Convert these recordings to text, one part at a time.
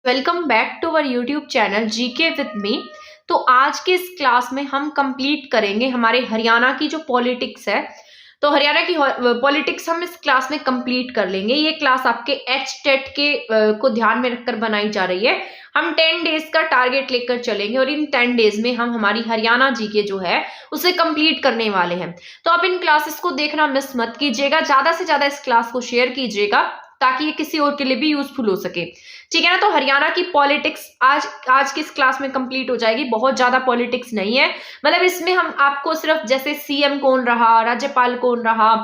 Welcome back to our YouTube channel GK with me. तो आज के इस क्लास में हम कंप्लीट करेंगे हमारे हरियाणा की जो पॉलिटिक्स है। तो हरियाणा की पॉलिटिक्स हम इस क्लास में कंप्लीट कर लेंगे। ये क्लास आपके टेट के को ध्यान में रखकर बनाई जा रही है। हम 10 डेज का टारगेट लेकर चलेंगे और इन 10 डेज में हम हमारी हरियाणा जीके जो है उसे कंप्लीट करने वाले हैं। तो आप इन क्लासेस को देखना मिस मत कीजिएगा, ज्यादा से ज्यादा इस क्लास को शेयर कीजिएगा ताकि ये किसी और के लिए भी यूजफुल हो सके। ठीक है ना। तो हरियाणा की पॉलिटिक्स आज की इस क्लास में कंप्लीट हो जाएगी। बहुत ज्यादा पॉलिटिक्स नहीं है, मतलब इसमें हम आपको सिर्फ जैसे सीएम कौन रहा, राज्यपाल कौन रहा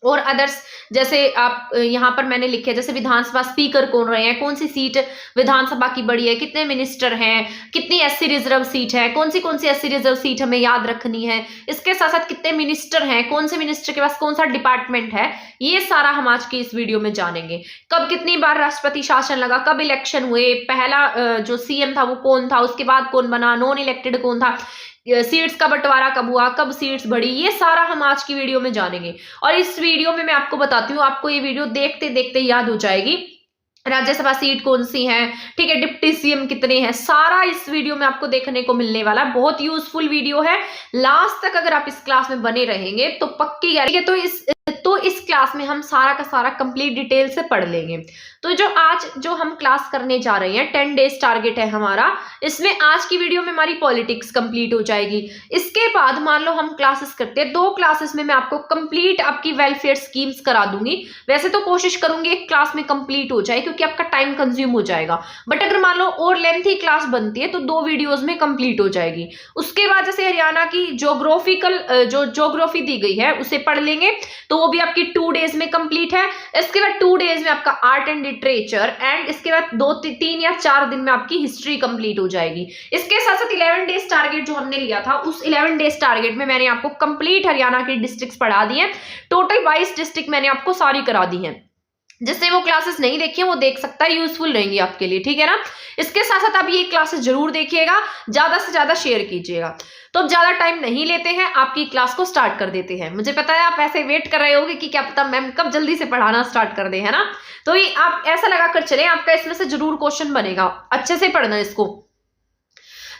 और अदर्स, जैसे आप यहाँ पर मैंने लिखे जैसे विधानसभा स्पीकर कौन रहे हैं, कौन सी सीट विधानसभा की बड़ी है, कितने मिनिस्टर हैं, कितनी एससी रिजर्व सीट है, कौन सी एससी रिजर्व सीट हमें याद रखनी है, इसके साथ साथ कितने मिनिस्टर हैं, कौन से मिनिस्टर के पास कौन सा डिपार्टमेंट है, ये सारा हम आज की इस वीडियो में जानेंगे। कब कितनी बार राष्ट्रपति शासन लगा, कब इलेक्शन हुए, पहला जो सीएम था वो कौन था, उसके बाद कौन बना, नॉन इलेक्टेड कौन था, सीट्स का बंटवारा कब हुआ, कब सीट्स बढ़ी, ये सारा हम आज की वीडियो में जानेंगे। और इस वीडियो में मैं आपको बताती हूँ, आपको ये वीडियो देखते देखते याद हो जाएगी राज्यसभा सीट कौन सी है, ठीक है, डिप्टी सीएम कितने हैं, सारा इस वीडियो में आपको देखने को मिलने वाला। बहुत यूजफुल वीडियो है। लास्ट तक अगर आप इस क्लास में बने रहेंगे तो पक्की गारंटी है। तो इस क्लास में हम सारा का सारा कंप्लीट डिटेल से पढ़ लेंगे। तो जो हम क्लास करने जा रहे हैं, 10 डेज टारगेट है हमारा। इसमें आज की वीडियो में हमारी पॉलिटिक्स कंप्लीट हो जाएगी। इसके बाद मान लो हम क्लासेस करते हैं, 2 क्लासेस में मैं आपको कंप्लीट आपकी वेलफेयर स्कीम्स करा दूंगी। वैसे तो कोशिश करूंगी एक क्लास में कंप्लीट हो जाए क्योंकि आपका टाइम कंज्यूम हो जाएगा, बट अगर मान लो और लेंथी क्लास बनती है तो 2 वीडियोज में कंप्लीट हो जाएगी। उसके बाद जैसे हरियाणा की ज्योग्राफी दी गई है उसे पढ़ लेंगे, तो वो भी आपकी 2 डेज में कंप्लीट है। इसके बाद 2 डेज में आपका आर्ट एंड लिटरेचर, एंड इसके बाद 3 या 4 दिन में आपकी हिस्ट्री कंप्लीट हो जाएगी। इसके साथ साथ 11 डेज टारगेट जो हमने लिया था, उस 11 डेज टारगेट में मैंने आपको कंप्लीट हरियाणा की डिस्ट्रिक्ट्स पढ़ा दी है। टोटल 22 डिस्ट्रिक्ट मैंने आपको सारी करा दी है। जिसने वो क्लासेस नहीं देखी है वो देख सकता है, यूजफुल रहेंगी आपके लिए, ठीक है ना। इसके साथ साथ आप ये क्लासेस जरूर देखिएगा, ज्यादा से ज्यादा शेयर कीजिएगा। तो अब ज्यादा टाइम नहीं लेते हैं, आपकी क्लास को स्टार्ट कर देते हैं। मुझे पता है आप ऐसे वेट कर रहे होगे कि क्या पता मैम कब जल्दी से पढ़ाना स्टार्ट कर दे, है ना। तो ये आप ऐसा लगा कर चले, आपका इसमें से जरूर क्वेश्चन बनेगा, अच्छे से पढ़ना इसको।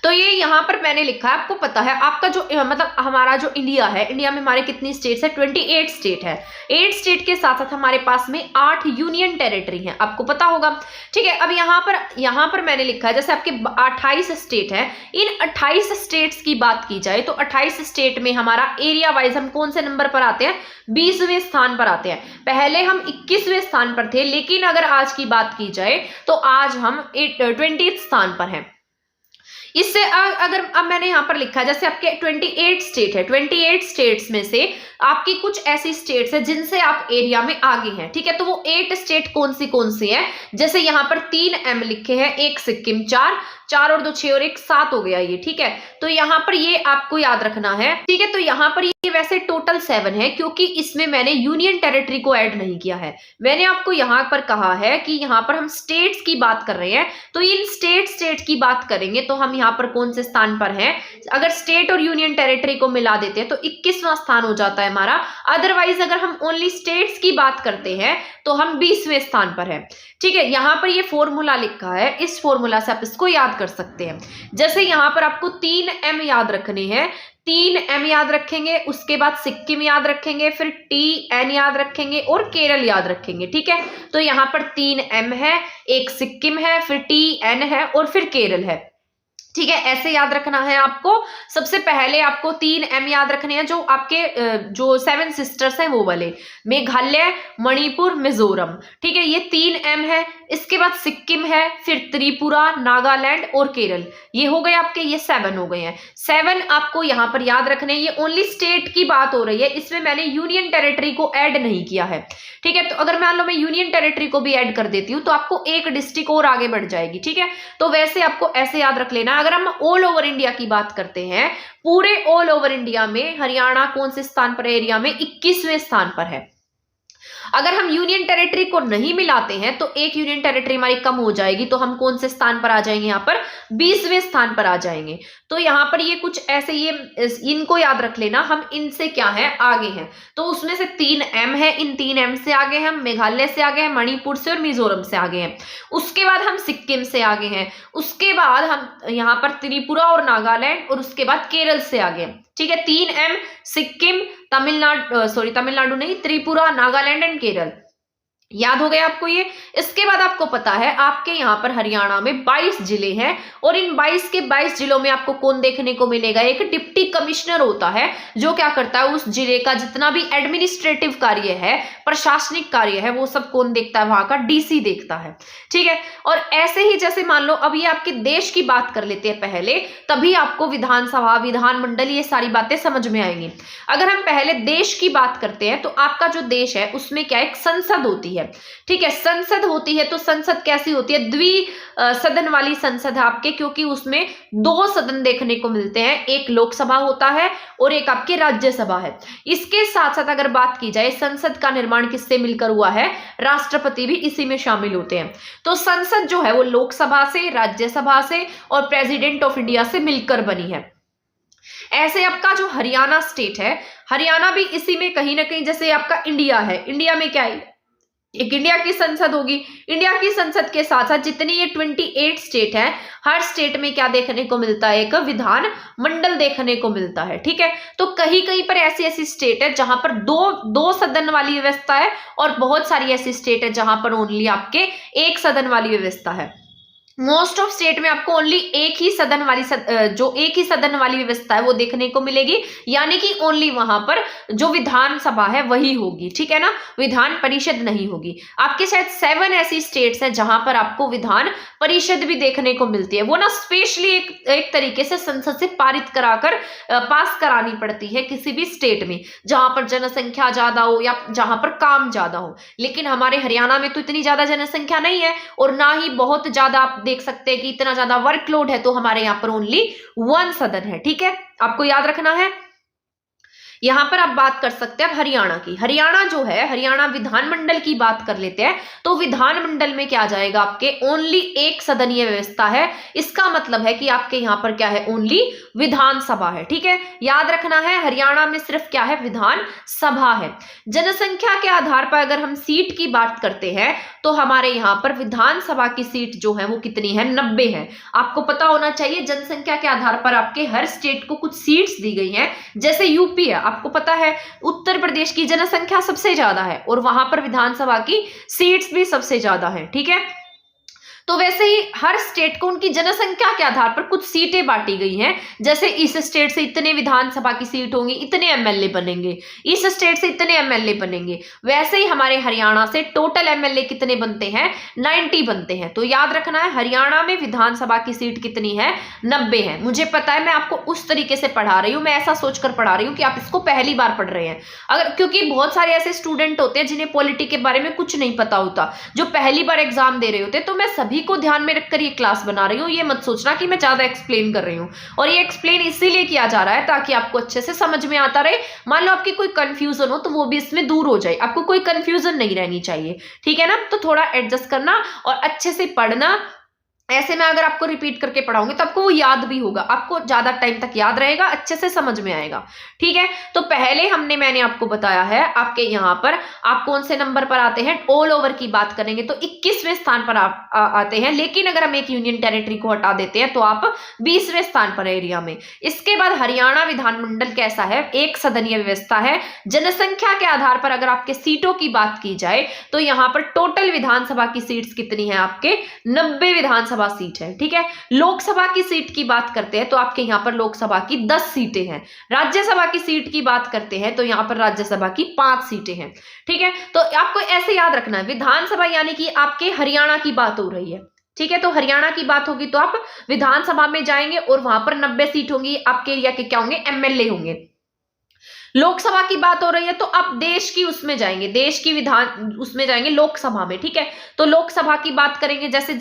तो ये यहाँ पर मैंने लिखा है, आपको पता है आपका जो मतलब हमारा जो इंडिया है, इंडिया में हमारे कितनी स्टेट्स है, 28 स्टेट है। 8 स्टेट के साथ साथ हमारे पास में 8 यूनियन टेरिटरी हैं, आपको पता होगा, ठीक है। अब यहाँ पर मैंने लिखा है जैसे आपके 28 स्टेट है। इन 28 स्टेट्स की बात की जाए तो 28 स्टेट में हमारा एरिया वाइज हम कौन से नंबर पर आते हैं, 20वें स्थान पर आते हैं। पहले हम 21वें स्थान पर थे, लेकिन अगर आज की बात की जाए तो आज हम 20th स्थान पर हैं। इससे अगर अब मैंने यहाँ पर लिखा है जैसे आपके 28 स्टेट है, 28 स्टेट्स में से आपकी कुछ ऐसी स्टेट्स है जिनसे आप एरिया में आगे हैं, ठीक है। तो वो 8 स्टेट कौन सी है, जैसे यहाँ पर 3 M लिखे हैं, 1 सिक्किम, 4 और 2 6 और 1 7 हो गया ये, ठीक है। तो यहाँ पर ये आपको याद रखना है, ठीक है। तो यहाँ पर ये वैसे टोटल 7 है क्योंकि इसमें मैंने यूनियन टेरिटरी को ऐड नहीं किया है। मैंने आपको यहाँ पर कहा है कि यहाँ पर हम स्टेट्स की बात कर रहे हैं, तो इन स्टेट की बात करेंगे तो हम यहाँ पर कौन से स्थान पर हैं। अगर स्टेट और यूनियन टेरिटरी को मिला देते हैं तो 21वां स्थान हो जाता है हमारा। अदरवाइज अगर हम ओनली स्टेट्स की बात करते हैं तो हम 20वें स्थान पर है, ठीक है। यहाँ पर ये फॉर्मूला लिखा है, इस फॉर्मूला से आप इसको याद कर सकते हैं। जैसे यहाँ पर आपको 3 M याद रखने हैं, 3 M याद रखेंगे, उसके बाद सिक्किम याद रखेंगे, फिर TN याद रखेंगे और केरल याद रखेंगे, ठीक है। तो यहाँ पर 3 M है, 1 सिक्किम है, फिर TN है और फिर केरल है, ठीक है। ऐसे याद रखना है आपको। सबसे पहले आपको 3 M याद रखने हैं, जो आपके जो 7 सिस्टर्स हैं वो वाले, मेघालय, मणिपुर, मिजोरम, ठीक है, ये 3 M है। इसके बाद सिक्किम है, फिर त्रिपुरा, नागालैंड और केरल, ये हो गए आपके, ये 7 हो गए हैं। 7 आपको यहाँ पर याद रखने हैं। ये ओनली स्टेट की बात हो रही है, इसमें मैंने यूनियन टेरिटरी को ऐड नहीं किया है, ठीक है। तो अगर मान लो मैं यूनियन टेरिटरी को भी ऐड कर देती हूँ तो आपको 1 डिस्ट्रिक्ट और आगे बढ़ जाएगी, ठीक है। तो वैसे आपको ऐसे याद रख लेना। अगर हम ऑल ओवर इंडिया की बात करते हैं, पूरे ऑल ओवर इंडिया में हरियाणा कौन से स्थान पर है, एरिया में 21वें स्थान पर है। अगर हम यूनियन टेरिटरी को नहीं मिलाते हैं तो एक यूनियन टेरिटरी हमारी कम हो जाएगी, तो हम कौन से स्थान पर आ जाएंगे, यहाँ पर 20वें स्थान पर आ जाएंगे। तो यहाँ पर ये कुछ ऐसे, ये इनको याद रख लेना, हम इनसे क्या है आगे हैं। तो उसमें से 3M है, इन 3M से आगे हम मेघालय से आगे हैं, मणिपुर से और मिजोरम से आगे हैं। उसके बाद हम सिक्किम से आगे हैं, उसके बाद हम यहाँ पर त्रिपुरा और नागालैंड, और उसके बाद केरल से आगे हैं। ठीक है, 3M, सिक्किम, तमिलनाडु नहीं, त्रिपुरा, नागालैंड एंड केरल। याद हो गया आपको ये। इसके बाद आपको पता है आपके यहाँ पर हरियाणा में 22 जिले हैं, और इन 22 के 22 जिलों में आपको कौन देखने को मिलेगा, एक डिप्टी कमिश्नर होता है जो क्या करता है, उस जिले का जितना भी एडमिनिस्ट्रेटिव कार्य है, प्रशासनिक कार्य है, वो सब कौन देखता है, वहां का DC देखता है। ठीक है, और ऐसे ही जैसे मान लो अब ये आपके देश की बात कर लेते हैं पहले, तभी आपको विधानसभा, विधानमंडल, ये सारी बातें समझ में आएंगी। अगर हम पहले देश की बात करते हैं तो आपका जो देश है उसमें क्या एक संसद होती है। ठीक है, संसद होती है, तो संसद कैसी होती है, सदन वाली संसद है आपके, क्योंकि उसमें 2 सदन देखने को मिलते हैं, एक लोकसभा होता है और एक आपके राज्यसभा है। इसके साथ साथ अगर बात की जाए संसद का निर्माण किससे मिलकर हुआ है, राष्ट्रपति भी इसी में शामिल होते हैं। तो संसद जो है वो लोकसभा से, राज्यसभा से और प्रेसिडेंट ऑफ इंडिया से मिलकर बनी है। ऐसे आपका जो हरियाणा स्टेट है, हरियाणा भी इसी में कहीं ना कहीं, जैसे आपका इंडिया है, इंडिया में क्या है, एक इंडिया की संसद होगी। इंडिया की संसद के साथ साथ जितनी ये 28 स्टेट है, हर स्टेट में क्या देखने को मिलता है, एक विधान मंडल देखने को मिलता है। ठीक है, तो कहीं कहीं पर ऐसी ऐसी स्टेट है जहां पर दो सदन वाली व्यवस्था है, और बहुत सारी ऐसी स्टेट है जहां पर ओनली आपके एक सदन वाली व्यवस्था है। मोस्ट ऑफ स्टेट में आपको ओनली एक ही सदन वाली व्यवस्था है वो देखने को मिलेगी, यानी कि ओनली वहां पर जो विधानसभा है वही होगी। ठीक है ना, विधान परिषद नहीं होगी। आपके शायद 7 ऐसी स्टेट्स हैं जहां पर आपको विधान परिषद भी देखने को मिलती है। वो ना स्पेशली एक तरीके से संसद से पारित कराकर पास करानी पड़ती है किसी भी स्टेट में जहां पर जनसंख्या ज्यादा हो या जहां पर काम ज्यादा हो। लेकिन हमारे हरियाणा में तो इतनी ज्यादा जनसंख्या नहीं है, और ना ही बहुत ज्यादा आप देख सकते हैं कि इतना ज्यादा वर्कलोड है, तो हमारे यहाँ पर ओनली 1 सदन है। ठीक है, आपको याद रखना है। यहां पर आप बात कर सकते हैं अब हरियाणा की। हरियाणा जो है, हरियाणा विधानमंडल की बात कर लेते हैं, तो विधानमंडल में क्या आ जाएगा, आपके ओनली एक सदनीय व्यवस्था है। इसका मतलब है कि आपके यहाँ पर क्या है, ओनली विधानसभा है। ठीक है, याद रखना है, हरियाणा में सिर्फ क्या है, विधानसभा है। जनसंख्या के आधार पर अगर हम सीट की बात करते हैं तो हमारे यहाँ पर विधानसभा की सीट जो है वो कितनी है, 90 है। आपको पता होना चाहिए जनसंख्या के आधार पर आपके हर स्टेट को कुछ सीट्स दी गई हैं। जैसे यूपी है, आपको पता है उत्तर प्रदेश की जनसंख्या सबसे ज्यादा है और वहां पर विधानसभा की सीट्स भी सबसे ज्यादा है। ठीक है, तो वैसे ही हर स्टेट को उनकी जनसंख्या के आधार पर कुछ सीटें बांटी गई हैं। जैसे इस स्टेट से इतने विधानसभा की सीट होंगी, इतने एमएलए बनेंगे, इस स्टेट से इतने एमएलए बनेंगे। वैसे ही हमारे हरियाणा से टोटल एमएलए कितने बनते हैं, 90 बनते हैं। तो याद रखना है, हरियाणा में विधानसभा की सीट कितनी है, 90 है। मुझे पता है, मैं आपको उस तरीके से पढ़ा रही हूँ, मैं ऐसा सोचकर पढ़ा रही हूँ कि आप इसको पहली बार पढ़ रहे हैं। अगर क्योंकि बहुत सारे ऐसे स्टूडेंट होते हैं जिन्हें पॉलिटी के बारे में कुछ नहीं पता होता, जो पहली बार एग्जाम दे रहे होते, तो मैं सभी को ध्यान में रखकर ये क्लास बना रही हूँ। ये मत सोचना कि मैं ज्यादा एक्सप्लेन कर रही हूँ, और ये एक्सप्लेन इसीलिए किया जा रहा है ताकि आपको अच्छे से समझ में आता रहे। मान लो आपकी कोई कंफ्यूजन हो तो वो भी इसमें दूर हो जाए, आपको कोई कंफ्यूजन नहीं रहनी चाहिए। ठीक है ना, तो थोड़ा एडजस्ट करना और अच्छे से पढ़ना। ऐसे में अगर आपको रिपीट करके पढ़ाऊंगी तो आपको वो याद भी होगा, आपको ज्यादा टाइम तक याद रहेगा, अच्छे से समझ में आएगा। ठीक है, तो पहले मैंने आपको बताया है आपके यहाँ पर आप कौन से नंबर पर आते हैं। ऑल ओवर की बात करेंगे तो 21वें स्थान पर आप आते हैं, लेकिन अगर हम एक यूनियन टेरिटरी को हटा देते हैं तो आप 20वें स्थान पर एरिया में। इसके बाद हरियाणा विधानमंडल कैसा है, एक सदनीय व्यवस्था है। जनसंख्या के आधार पर अगर आपके सीटों की बात की जाए तो यहाँ पर टोटल विधानसभा की सीट्स कितनी है, आपके 90 विधानसभा सीट है। ठीक है, लोकसभा की सीट की बात करते हैं तो आपके यहाँ पर लोकसभा की 10 सीटें हैं। राज्यसभा की सीट की बात करते हैं तो यहाँ पर राज्यसभा की 5 सीटें हैं। ठीक है, तो आपको ऐसे याद रखना है, विधानसभा यानी कि आपके हरियाणा की बात हो रही है। ठीक है, तो हरियाणा की बात होगी तो आप विधानसभा में जाएंगे और वहां पर 90 सीट होंगी, आपके एरिया के क्या होंगे, एमएलए होंगे। लोकसभा की बात हो रही है तो अब देश की उसमें जाएंगे, देश की विधान उसमें जाएंगे लोकसभा में, ठीक है। तो लोकसभा की बात करेंगे, जैसे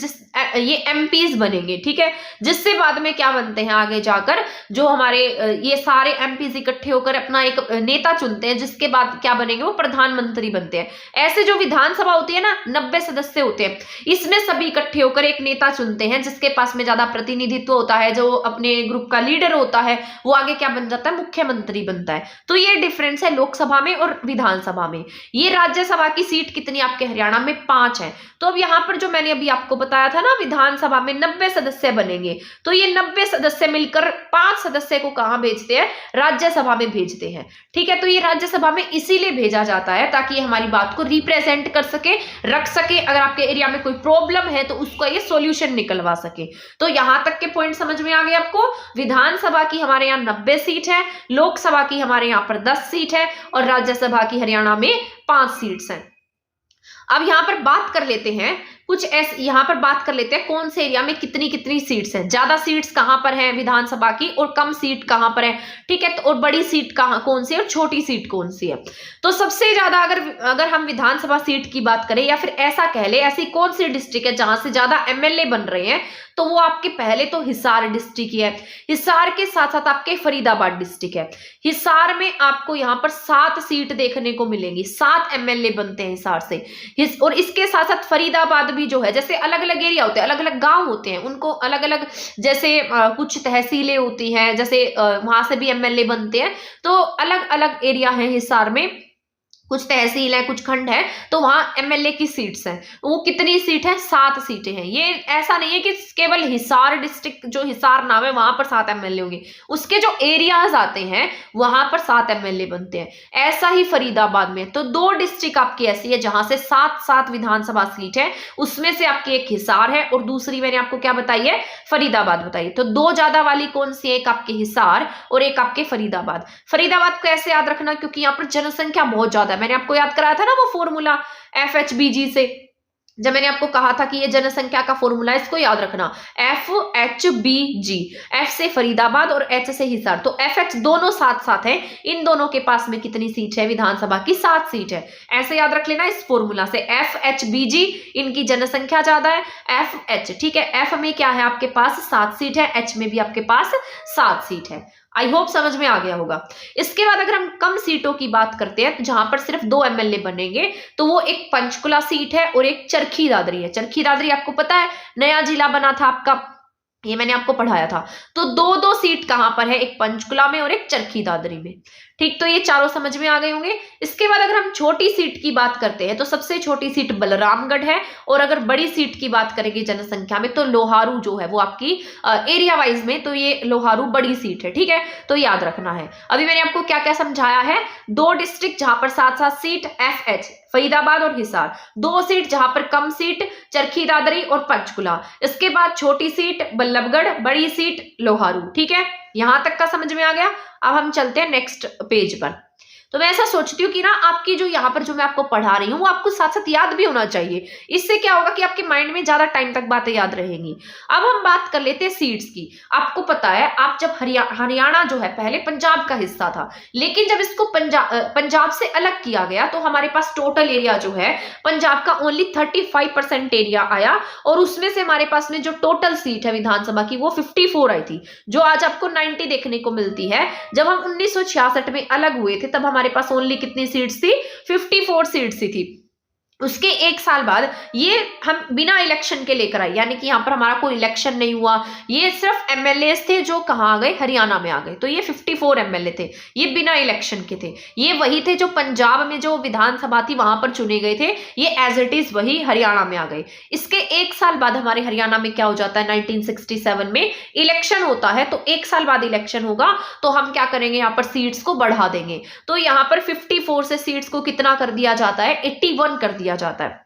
ये एमपीज बनेंगे, ठीक है, जिससे बाद में क्या बनते हैं आगे जाकर, जो हमारे ये सारे एमपीज इकट्ठे होकर अपना एक नेता चुनते हैं, जिसके बाद क्या बनेंगे, वो प्रधानमंत्री बनते हैं। ऐसे जो विधानसभा होती है ना, 90 सदस्य होते हैं, इसमें सभी इकट्ठे होकर एक नेता चुनते हैं, जिसके पास में ज्यादा प्रतिनिधित्व होता है, जो अपने ग्रुप का लीडर होता है, वो आगे क्या बन जाता है, मुख्यमंत्री बनता है। तो ये डिफरेंस है लोकसभा में और विधानसभा में। ये राज्यसभा की सीट कितनी आपके हरियाणा में, 5 है। तो अब यहाँ पर जो मैंने अभी आपको बताया था ना, विधानसभा में 90 सदस्य बनेंगे, तो ये 90 सदस्य मिलकर 5 सदस्य को कहां भेजते हैं, राज्यसभा में भेजते हैं, ठीक है। तो ये राज्यसभा में इसीलिए भेजा जाता है ताकि ये हमारी बात को रिप्रेजेंट कर सके, रख सके, अगर आपके एरिया में कोई प्रॉब्लम है तो उसको ये सॉल्यूशन निकलवा सके। तो यहां तक के पॉइंट समझ में आ गए आपको। विधानसभा की हमारे यहाँ 90 सीट है, लोकसभा की हमारे यहाँ पर 10 सीट है और राज्यसभा की हरियाणा में 5 सीट्स हैं। अब यहां पर बात कर लेते हैं कुछ ऐसे, यहां पर बात कर लेते हैं कौन से एरिया में कितनी कितनी सीट्स हैं, ज्यादा सीट्स कहां पर हैं विधानसभा की और कम सीट कहां पर है, ठीक है। तो और बड़ी सीट कहां कौन सी है और छोटी सीट कौन सी है। तो सबसे ज्यादा अगर हम विधानसभा सीट की बात करें, या फिर ऐसा कह ले ऐसी कौन सी डिस्ट्रिक्ट है जहां से ज्यादा एमएलए बन रहे हैं, तो वो आपके पहले तो हिसार डिस्ट्रिक्ट है। हिसार के साथ साथ आपके फरीदाबाद डिस्ट्रिक्ट है। हिसार में आपको यहाँ पर 7 सीट देखने को मिलेंगी, 7 एमएलए बनते हैं हिसार से। और इसके साथ साथ फरीदाबाद भी जो है, जैसे अलग अलग एरिया होते हैं, अलग अलग गांव होते हैं, उनको अलग अलग, जैसे कुछ तहसीलें होती हैं, जैसे वहां से भी एमएलए बनते हैं। तो अलग अलग एरिया है हिसार में, कुछ तहसील है, कुछ खंड है, तो वहां एमएलए की सीट्स हैं। वो कितनी सीट है, 7 सीटें हैं। ये ऐसा नहीं है कि केवल हिसार डिस्ट्रिक्ट, जो हिसार नाम है वहां पर 7 एमएलए होंगे, उसके जो एरियाज आते हैं वहां पर 7 एमएलए बनते हैं। ऐसा ही फरीदाबाद में, तो 2 डिस्ट्रिक्ट आपकी ऐसी है जहां से 7 विधानसभा सीट है, उसमें से आपकी एक हिसार है और दूसरी मैंने आपको क्या बताई है, फरीदाबाद बताई। तो 2 ज्यादा वाली कौन सी है, एक आपके हिसार और एक आपके फरीदाबाद। फरीदाबाद को ऐसे याद रखना क्योंकि यहाँ पर जनसंख्या बहुत ज्यादा, मैंने आपको याद कराया था ना वो फॉर्मूला FHBG से, जब मैंने आपको कहा था कि ये जनसंख्या का फॉर्मूला, इसको याद रखना, FHBG, F से फरीदाबाद और H से हिसार। तो FH दोनों साथ साथ है, इन दोनों के पास में कितनी सीट है विधानसभा की, 7 सीट है। ऐसे याद रख लेना इस फॉर्मूला से, FHBG इनकी जनसंख्या ज्यादा है, FH, ठीक है, F में क्या है आपके पास 7 सीट है, H में भी आपके पास 7 सीट है। आई होप समझ में आ गया होगा। इसके बाद अगर हम कम सीटों की बात करते हैं, तो जहां पर सिर्फ 2 एमएलए बनेंगे, तो वो एक पंचकुला सीट है और एक चरखी दादरी है। चरखी दादरी आपको पता है नया जिला बना था आपका, ये मैंने आपको पढ़ाया था। तो 2 सीट कहां पर है, एक पंचकुला में और एक चरखी दादरी में, ठीक। तो ये चारों समझ में आ गए होंगे। इसके बाद अगर हम छोटी सीट की बात करते हैं, तो सबसे छोटी सीट बलरामगढ़ है, और अगर बड़ी सीट की बात करेंगे जनसंख्या में, तो लोहारू जो है वो आपकी एरिया वाइज में, तो ये लोहारू बड़ी सीट है, ठीक है। तो याद रखना है। अभी मैंने आपको क्या क्या समझाया है, 2 डिस्ट्रिक्ट जहां पर 7 सीट, FH फरीदाबाद और हिसार, 2 सीट जहां पर कम सीट, चरखी दादरी और पंचकुला। इसके बाद छोटी सीट बल्लभगढ़, बड़ी सीट लोहारू, ठीक है। यहां तक का समझ में आ गया। अब हम चलते हैं नेक्स्ट पेज पर। तो मैं ऐसा सोचती हूँ कि ना आपकी जो यहाँ पर जो मैं आपको पढ़ा रही हूँ वो आपको साथ साथ याद भी होना चाहिए। इससे क्या होगा कि आपके माइंड में ज्यादा टाइम तक बातें याद रहेंगी। अब हम बात कर लेते हैं सीट्स की। आपको पता है आप जब हरियाणा जो है पहले पंजाब का हिस्सा था, लेकिन जब इसको पंजाब से अलग किया गया तो हमारे पास टोटल एरिया जो है पंजाब का ओनली 35% एरिया आया, और उसमें से हमारे पास में जो टोटल सीट है विधानसभा की वो 54 आई थी, जो आज आपको 90 देखने को मिलती है। जब हम 1966 में अलग हुए थे तब हमारे पास ओनली कितनी सीट्स थी, 54 सीट्स ही थी। उसके 1 साल बाद ये हम बिना इलेक्शन के लेकर आए, यानी कि यहाँ पर हमारा कोई इलेक्शन नहीं हुआ, ये सिर्फ एमएलए थे जो कहाँ आ गए, हरियाणा में आ गए। तो ये 54 एमएलए थे, ये बिना इलेक्शन के थे। ये वही थे जो पंजाब में जो विधानसभा थी वहां पर चुने गए थे, ये एज इट इज वही हरियाणा में आ गए। इसके 1 साल बाद हमारे हरियाणा में क्या हो जाता है, 1967 में इलेक्शन होता है। तो 1 साल बाद इलेक्शन होगा तो हम क्या करेंगे, यहाँ पर सीट्स को बढ़ा देंगे। तो यहाँ पर 54 से सीट्स को कितना कर दिया जाता है, 81 कर दिया जाता है।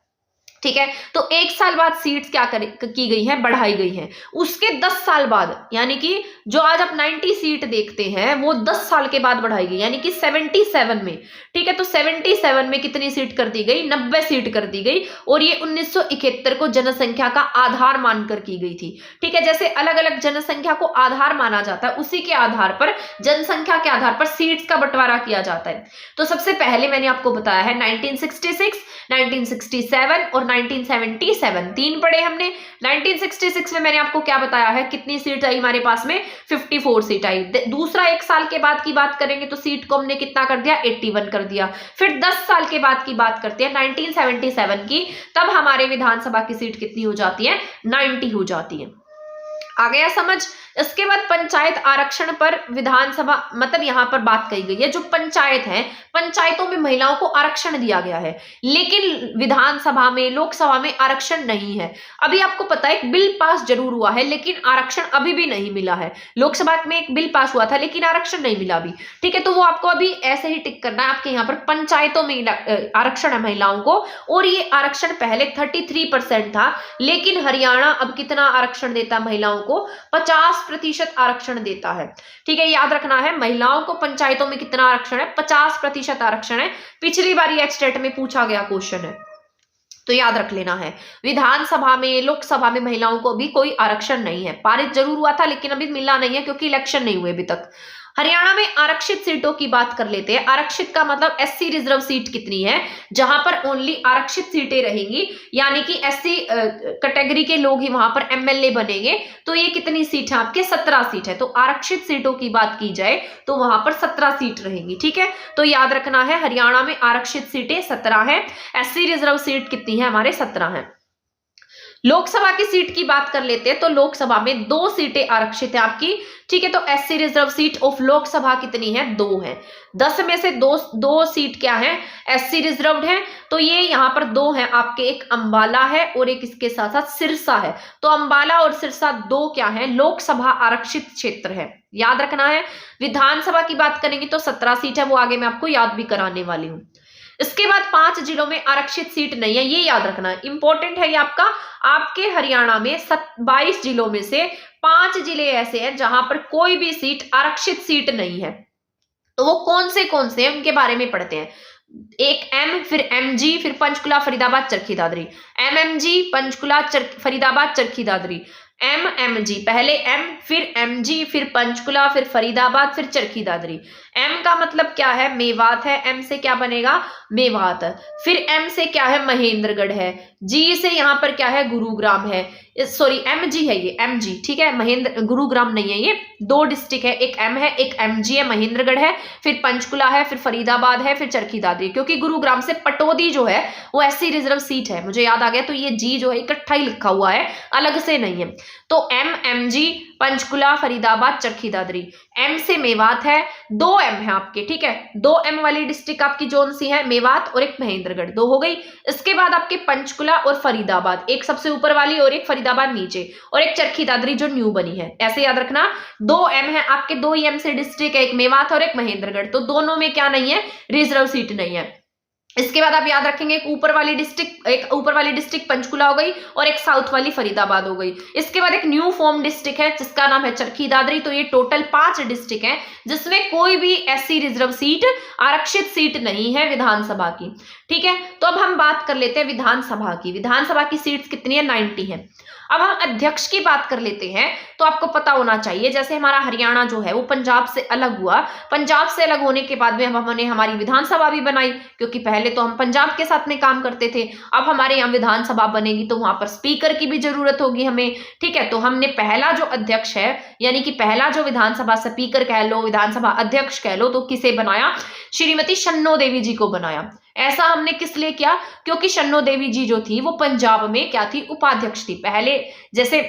ठीक है। तो 1 साल बाद सीट्स क्या की गई हैं, बढ़ाई गई हैं। उसके 10 साल बाद, यानी कि जो आज आप 90 सीट देखते हैं वो 10 साल के बाद बढ़ाई गई, यानी कि 77 में। ठीक है, तो 77 में कितनी सीट कर दी गई, 90 सीट कर दी गई। और ये 1971 को जनसंख्या का आधार मानकर की गई थी। ठीक है, जैसे अलग अलग जनसंख्या को आधार माना जाता है, उसी के आधार पर, जनसंख्या के आधार पर सीट्स का बंटवारा किया जाता है। तो सबसे पहले मैंने आपको बताया है 1966, 1967 और 1977, 3 पढ़े हमने। 1966 में मैंने आपको क्या बताया है, कितनी सीट आई हमारे पास में, 54 सीट आई। दूसरा 1 साल के बाद की बात करेंगे तो सीट को हमने कितना कर दिया, 81 कर दिया। फिर 10 साल के बाद की बात करते हैं 1977 की, तब हमारे विधानसभा की सीट कितनी हो जाती है, 90 हो जाती है। आ गया समझ। इसके बाद पंचायत आरक्षण पर विधानसभा, मतलब यहां पर बात कही गई है, जो पंचायत है, पंचायतों में महिलाओं को आरक्षण दिया गया है, लेकिन विधानसभा में, लोकसभा में आरक्षण नहीं है। अभी आपको पता है एक बिल पास जरूर हुआ है, लेकिन आरक्षण अभी भी नहीं मिला है। लोकसभा में एक बिल पास हुआ था, लेकिन आरक्षण नहीं मिला अभी। ठीक है, तो वो आपको अभी ऐसे ही टिक करना है। आपके यहाँ पर पंचायतों में आरक्षण है महिलाओं को, और ये आरक्षण पहले 33% था, लेकिन हरियाणा अब कितना आरक्षण देता है महिलाओं को, 50% आरक्षण देता है। ठीक है, याद रखना है, महिलाओं को पंचायतों में कितना आरक्षण है, 50% आरक्षण है। पिछली बार ये एचटेट में पूछा गया क्वेश्चन है, तो याद रख लेना है। विधानसभा में, लोकसभा में महिलाओं को अभी कोई आरक्षण नहीं है। पारित जरूर हुआ था, लेकिन अभी मिला नहीं है, क्योंकि इलेक्शन नहीं हुए अभी तक। हरियाणा में आरक्षित सीटों की बात कर लेते हैं। आरक्षित का मतलब एससी रिजर्व सीट कितनी है, जहां पर ओनली आरक्षित सीटें रहेंगी, यानी कि एससी कैटेगरी के लोग ही वहां पर एमएलए बनेंगे। तो ये कितनी सीट है आपके, 17 सीट है। तो आरक्षित सीटों की बात की जाए तो वहां पर 17 सीट रहेंगी। ठीक है, तो याद रखना है, हरियाणा में आरक्षित सीटें 17 है, एससी रिजर्व सीट कितनी है हमारे, 17 है। लोकसभा की सीट की बात कर लेते हैं, तो लोकसभा में 2 सीटें आरक्षित है आपकी। ठीक है, तो SC reserve seat of Lok Sabha कितनी है, 2 है। 10 में से 2 सीट क्या है, एससी रिजर्व्ड है। तो ये यहाँ पर 2 है आपके, एक अंबाला है और एक इसके साथ साथ सिरसा है। तो अंबाला और सिरसा 2 क्या है, लोकसभा आरक्षित क्षेत्र है, याद रखना है। विधानसभा की बात करेंगे तो 17 सीट है, वो आगे मैं आपको याद भी कराने वाली हूँ। इसके बाद 5 जिलों में आरक्षित सीट नहीं है, ये याद रखना है, इंपॉर्टेंट है ये आपका। आपके हरियाणा में 22 जिलों में से 5 जिले ऐसे हैं जहां पर कोई भी सीट आरक्षित सीट नहीं है। तो वो कौन से हैं उनके बारे में पढ़ते हैं। एक एम, फिर एमजी, फिर पंचकुला, फरीदाबाद, चरखी दादरी। एमएमजी, पंचकुला, फरीदाबाद, चरखी दादरी। एमएमजी, पहले एम, फिर एमजी, फिर पंचकुला, फिर फरीदाबाद, फिर चरखी दादरी। एम का मतलब क्या है, मेवात है, एम से क्या बनेगा, मेवात। फिर एम से क्या है, महेंद्रगढ़ है। जी से यहाँ पर क्या है, गुरुग्राम है, सॉरी एमजी है ये, एमजी। ठीक है, महेंद्र, गुरुग्राम नहीं है ये। 2 डिस्ट्रिक्ट है, एक एम है, एक एमजी है, महेंद्रगढ़ है, फिर पंचकुला है, फिर फरीदाबाद है, फिर चरखी दादरी। क्योंकि गुरुग्राम से पटौदी जो है वो एससी रिजर्व सीट है, मुझे याद आ गया। तो ये जी जो है इकट्ठा ही लिखा हुआ है, अलग से नहीं है। तो M, MG, Panchkula, Faridabad, Charkhi Dadri. M से मेवात है, 2 एम है आपके। ठीक है, 2 एम वाली डिस्ट्रिक्ट आपकी जोन सी है, मेवात और एक महेंद्रगढ़, 2 हो गई। इसके बाद आपके पंचकुला और फरीदाबाद, एक सबसे ऊपर वाली और एक फरीदाबाद नीचे, और एक चरखी दादरी जो न्यू बनी है। ऐसे याद रखना, 2 एम है आपके, 2 एम से डिस्ट्रिक्ट है, एक मेवात और एक महेंद्रगढ़। तो दोनों में क्या नहीं है, रिजर्व सीट नहीं है। इसके बाद आप याद रखेंगे, एक ऊपर वाली डिस्ट्रिक्ट पंचकुला हो गई, और एक साउथ वाली फरीदाबाद हो गई। इसके बाद एक न्यू फॉर्म डिस्ट्रिक्ट है जिसका नाम है चरखी दादरी। तो ये टोटल 5 डिस्ट्रिक्ट है जिसमें कोई भी एससी रिजर्व सीट, आरक्षित सीट नहीं है विधानसभा की। ठीक है, तो अब हम बात कर लेते हैं विधानसभा की। विधानसभा की सीट्स कितनी है, 90 है। अब हम अध्यक्ष की बात कर लेते हैं। तो आपको पता होना चाहिए, जैसे हमारा हरियाणा जो है वो पंजाब से अलग हुआ, पंजाब से अलग होने के बाद में हमने हमारी विधानसभा भी बनाई, क्योंकि पहले तो हम पंजाब के साथ में काम करते थे। अब हमारे यहाँ विधानसभा बनेगी तो वहां पर स्पीकर की भी जरूरत होगी हमें। ठीक है, तो हमने पहला जो अध्यक्ष है, यानी कि पहला जो विधानसभा स्पीकर कह लो, विधानसभा अध्यक्ष कह लो, तो किसे बनाया, श्रीमती शन्नो देवी जी को बनाया। ऐसा हमने किस लिए किया, क्योंकि शन्नो देवी जी जो थी वो पंजाब में क्या थी, उपाध्यक्ष थी। पहले जैसे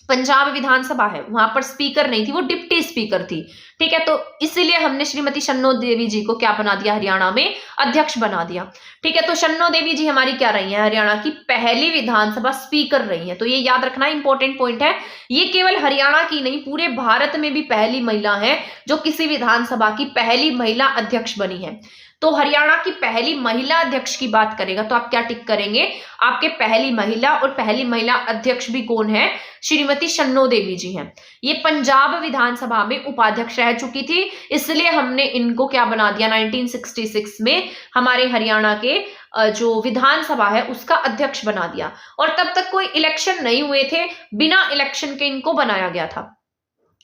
पंजाब विधानसभा है, वहां पर स्पीकर नहीं थी, वो डिप्टी स्पीकर थी। ठीक है, तो इसीलिए हमने श्रीमती शन्नो देवी जी को क्या बना दिया, हरियाणा में अध्यक्ष बना दिया। ठीक है, तो शन्नो देवी जी हमारी क्या रही है, हरियाणा की पहली विधानसभा स्पीकर रही है। तो ये याद रखना इंपॉर्टेंट पॉइंट है, ये केवल हरियाणा की नहीं पूरे भारत में भी पहली महिला है जो किसी विधानसभा की पहली महिला अध्यक्ष बनी है। तो हरियाणा की पहली महिला अध्यक्ष की बात करेगा तो आप क्या टिक करेंगे, आपके पहली महिला और पहली महिला अध्यक्ष भी कौन है, श्रीमती शन्नो देवी जी हैं। ये पंजाब विधानसभा में उपाध्यक्ष रह चुकी थी, इसलिए हमने इनको क्या बना दिया, 1966 में हमारे हरियाणा के जो विधानसभा है उसका अध्यक्ष बना दिया। और तब तक कोई इलेक्शन नहीं हुए थे, बिना इलेक्शन के इनको बनाया गया था।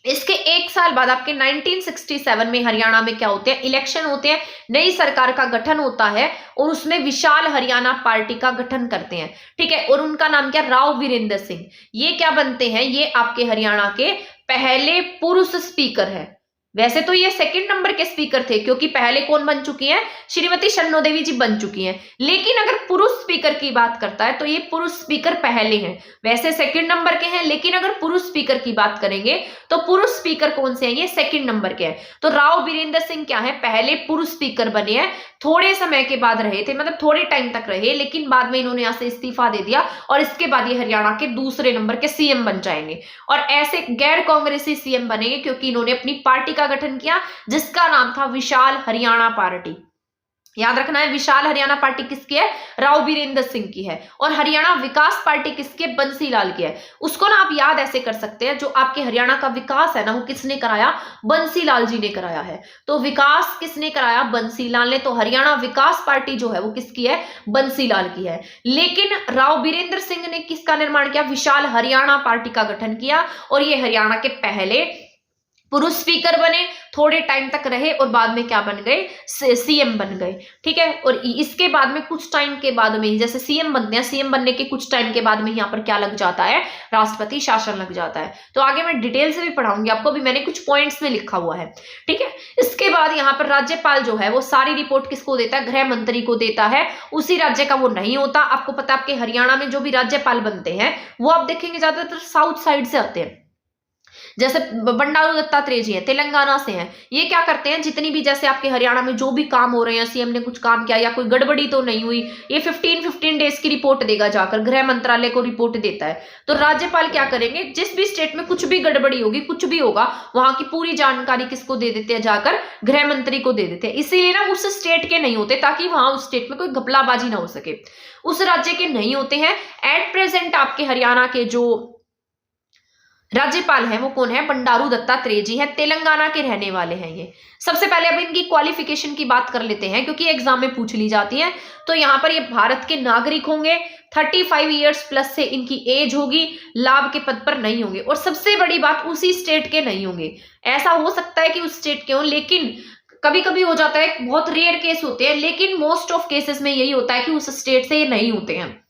इसके एक साल बाद आपके 1967 में हरियाणा में क्या होते हैं, इलेक्शन होते हैं, नई सरकार का गठन होता है और उसमें विशाल हरियाणा पार्टी का गठन करते हैं। ठीक है, और उनका नाम क्या, राव वीरेंद्र सिंह। ये क्या बनते हैं, ये आपके हरियाणा के पहले पुरुष स्पीकर है। वैसे तो ये सेकंड नंबर के स्पीकर थे क्योंकि पहले कौन बन चुकी हैं, श्रीमती शन्नो देवी जी बन चुकी हैं, लेकिन अगर पुरुष स्पीकर की बात करता है तो ये पुरुष स्पीकर पहले हैं। वैसे सेकंड नंबर के हैं, लेकिन अगर पुरुष स्पीकर की बात करेंगे तो पुरुष स्पीकर कौन से हैं, ये सेकंड नंबर के हैं। तो राव वीरेंद्र सिंह क्या है, पहले पुरुष स्पीकर बने हैं, थोड़े समय के बाद रहे थे, मतलब थोड़े टाइम तक रहे, लेकिन बाद में इन्होंने यहाँ से इस्तीफा दे दिया और इसके बाद ये हरियाणा के दूसरे नंबर के सीएम बन जाएंगे। और ऐसे गैर कांग्रेसी सीएम बनेंगे क्योंकि इन्होंने अपनी पार्टी का गठन किया जिसका नाम था विशाल हरियाणा पार्टी। याद रखना है, विशाल हरियाणा पार्टी किसकी है, राव वीरेंद्र सिंह की है। और हरियाणा विकास पार्टी किसकी है, बंसीलाल की है। उसको ना आप याद ऐसे कर सकते हैं, जो आपके हरियाणा का विकास है ना वो किसने कराया, बंसीलाल जी ने कराया है। तो विकास किसने कराया, बंसीलाल ने। तो हरियाणा विकास पार्टी जो है वो किसकी है, बंसीलाल की है। लेकिन राव वीरेंद्र सिंह ने किसका निर्माण किया, विशाल हरियाणा पार्टी का गठन किया और ये हरियाणा के पहले पुरुष स्पीकर बने, थोड़े टाइम तक रहे और बाद में क्या बन गए, सीएम बन गए। ठीक है, और इसके बाद में कुछ टाइम के बाद में जैसे सीएम बनते हैं, सीएम बनने के कुछ टाइम के बाद में यहाँ पर क्या लग जाता है, राष्ट्रपति शासन लग जाता है। तो आगे मैं डिटेल से भी पढ़ाऊंगी आपको, भी मैंने कुछ पॉइंट्स में लिखा हुआ है। ठीक है, इसके बाद यहाँ पर राज्यपाल जो है वो सारी रिपोर्ट किसको देता है, गृह मंत्री को देता है। उसी राज्य का वो नहीं होता, आपको पता है आपके हरियाणा में जो भी राज्यपाल बनते हैं वो आप देखेंगे ज्यादातर साउथ साइड से आते हैं। जैसे बंडारू दत्तात्रेय जी हैं, तेलंगाना से हैं। ये क्या करते हैं, जितनी भी जैसे आपके हरियाणा में जो भी काम हो रहे हैं, सीएम ने कुछ काम किया या कोई गड़बड़ी तो नहीं हुई, ये 15 डेज की रिपोर्ट देगा, जाकर गृह मंत्रालय को रिपोर्ट देता है। तो राज्यपाल क्या करेंगे, जिस भी स्टेट में कुछ भी गड़बड़ी होगी, कुछ भी होगा, वहां की पूरी जानकारी किसको दे देते हैं, जाकर गृह मंत्री को दे देते हैं। इसीलिए ना उस स्टेट के नहीं होते, ताकि वहां उस स्टेट में कोई घपलाबाजी ना हो सके, उस राज्य के नहीं होते हैं। एट प्रेजेंट आपके हरियाणा के जो राज्यपाल हैं वो कौन है, बंडारू दत्तात्रेय जी हैं, तेलंगाना के रहने वाले हैं ये। सबसे पहले अब इनकी क्वालिफिकेशन की बात कर लेते हैं क्योंकि एग्जाम में पूछ ली जाती है। तो यहाँ पर ये भारत के नागरिक होंगे, 35 ईयर्स प्लस से इनकी एज होगी, लाभ के पद पर नहीं होंगे और सबसे बड़ी बात उसी स्टेट के नहीं होंगे। ऐसा हो सकता है कि उस स्टेट के हों, लेकिन कभी कभी हो जाता है, बहुत रेयर केस होते हैं, लेकिन मोस्ट ऑफ केसेस में यही होता है कि उस स्टेट से ये नहीं होते हैं।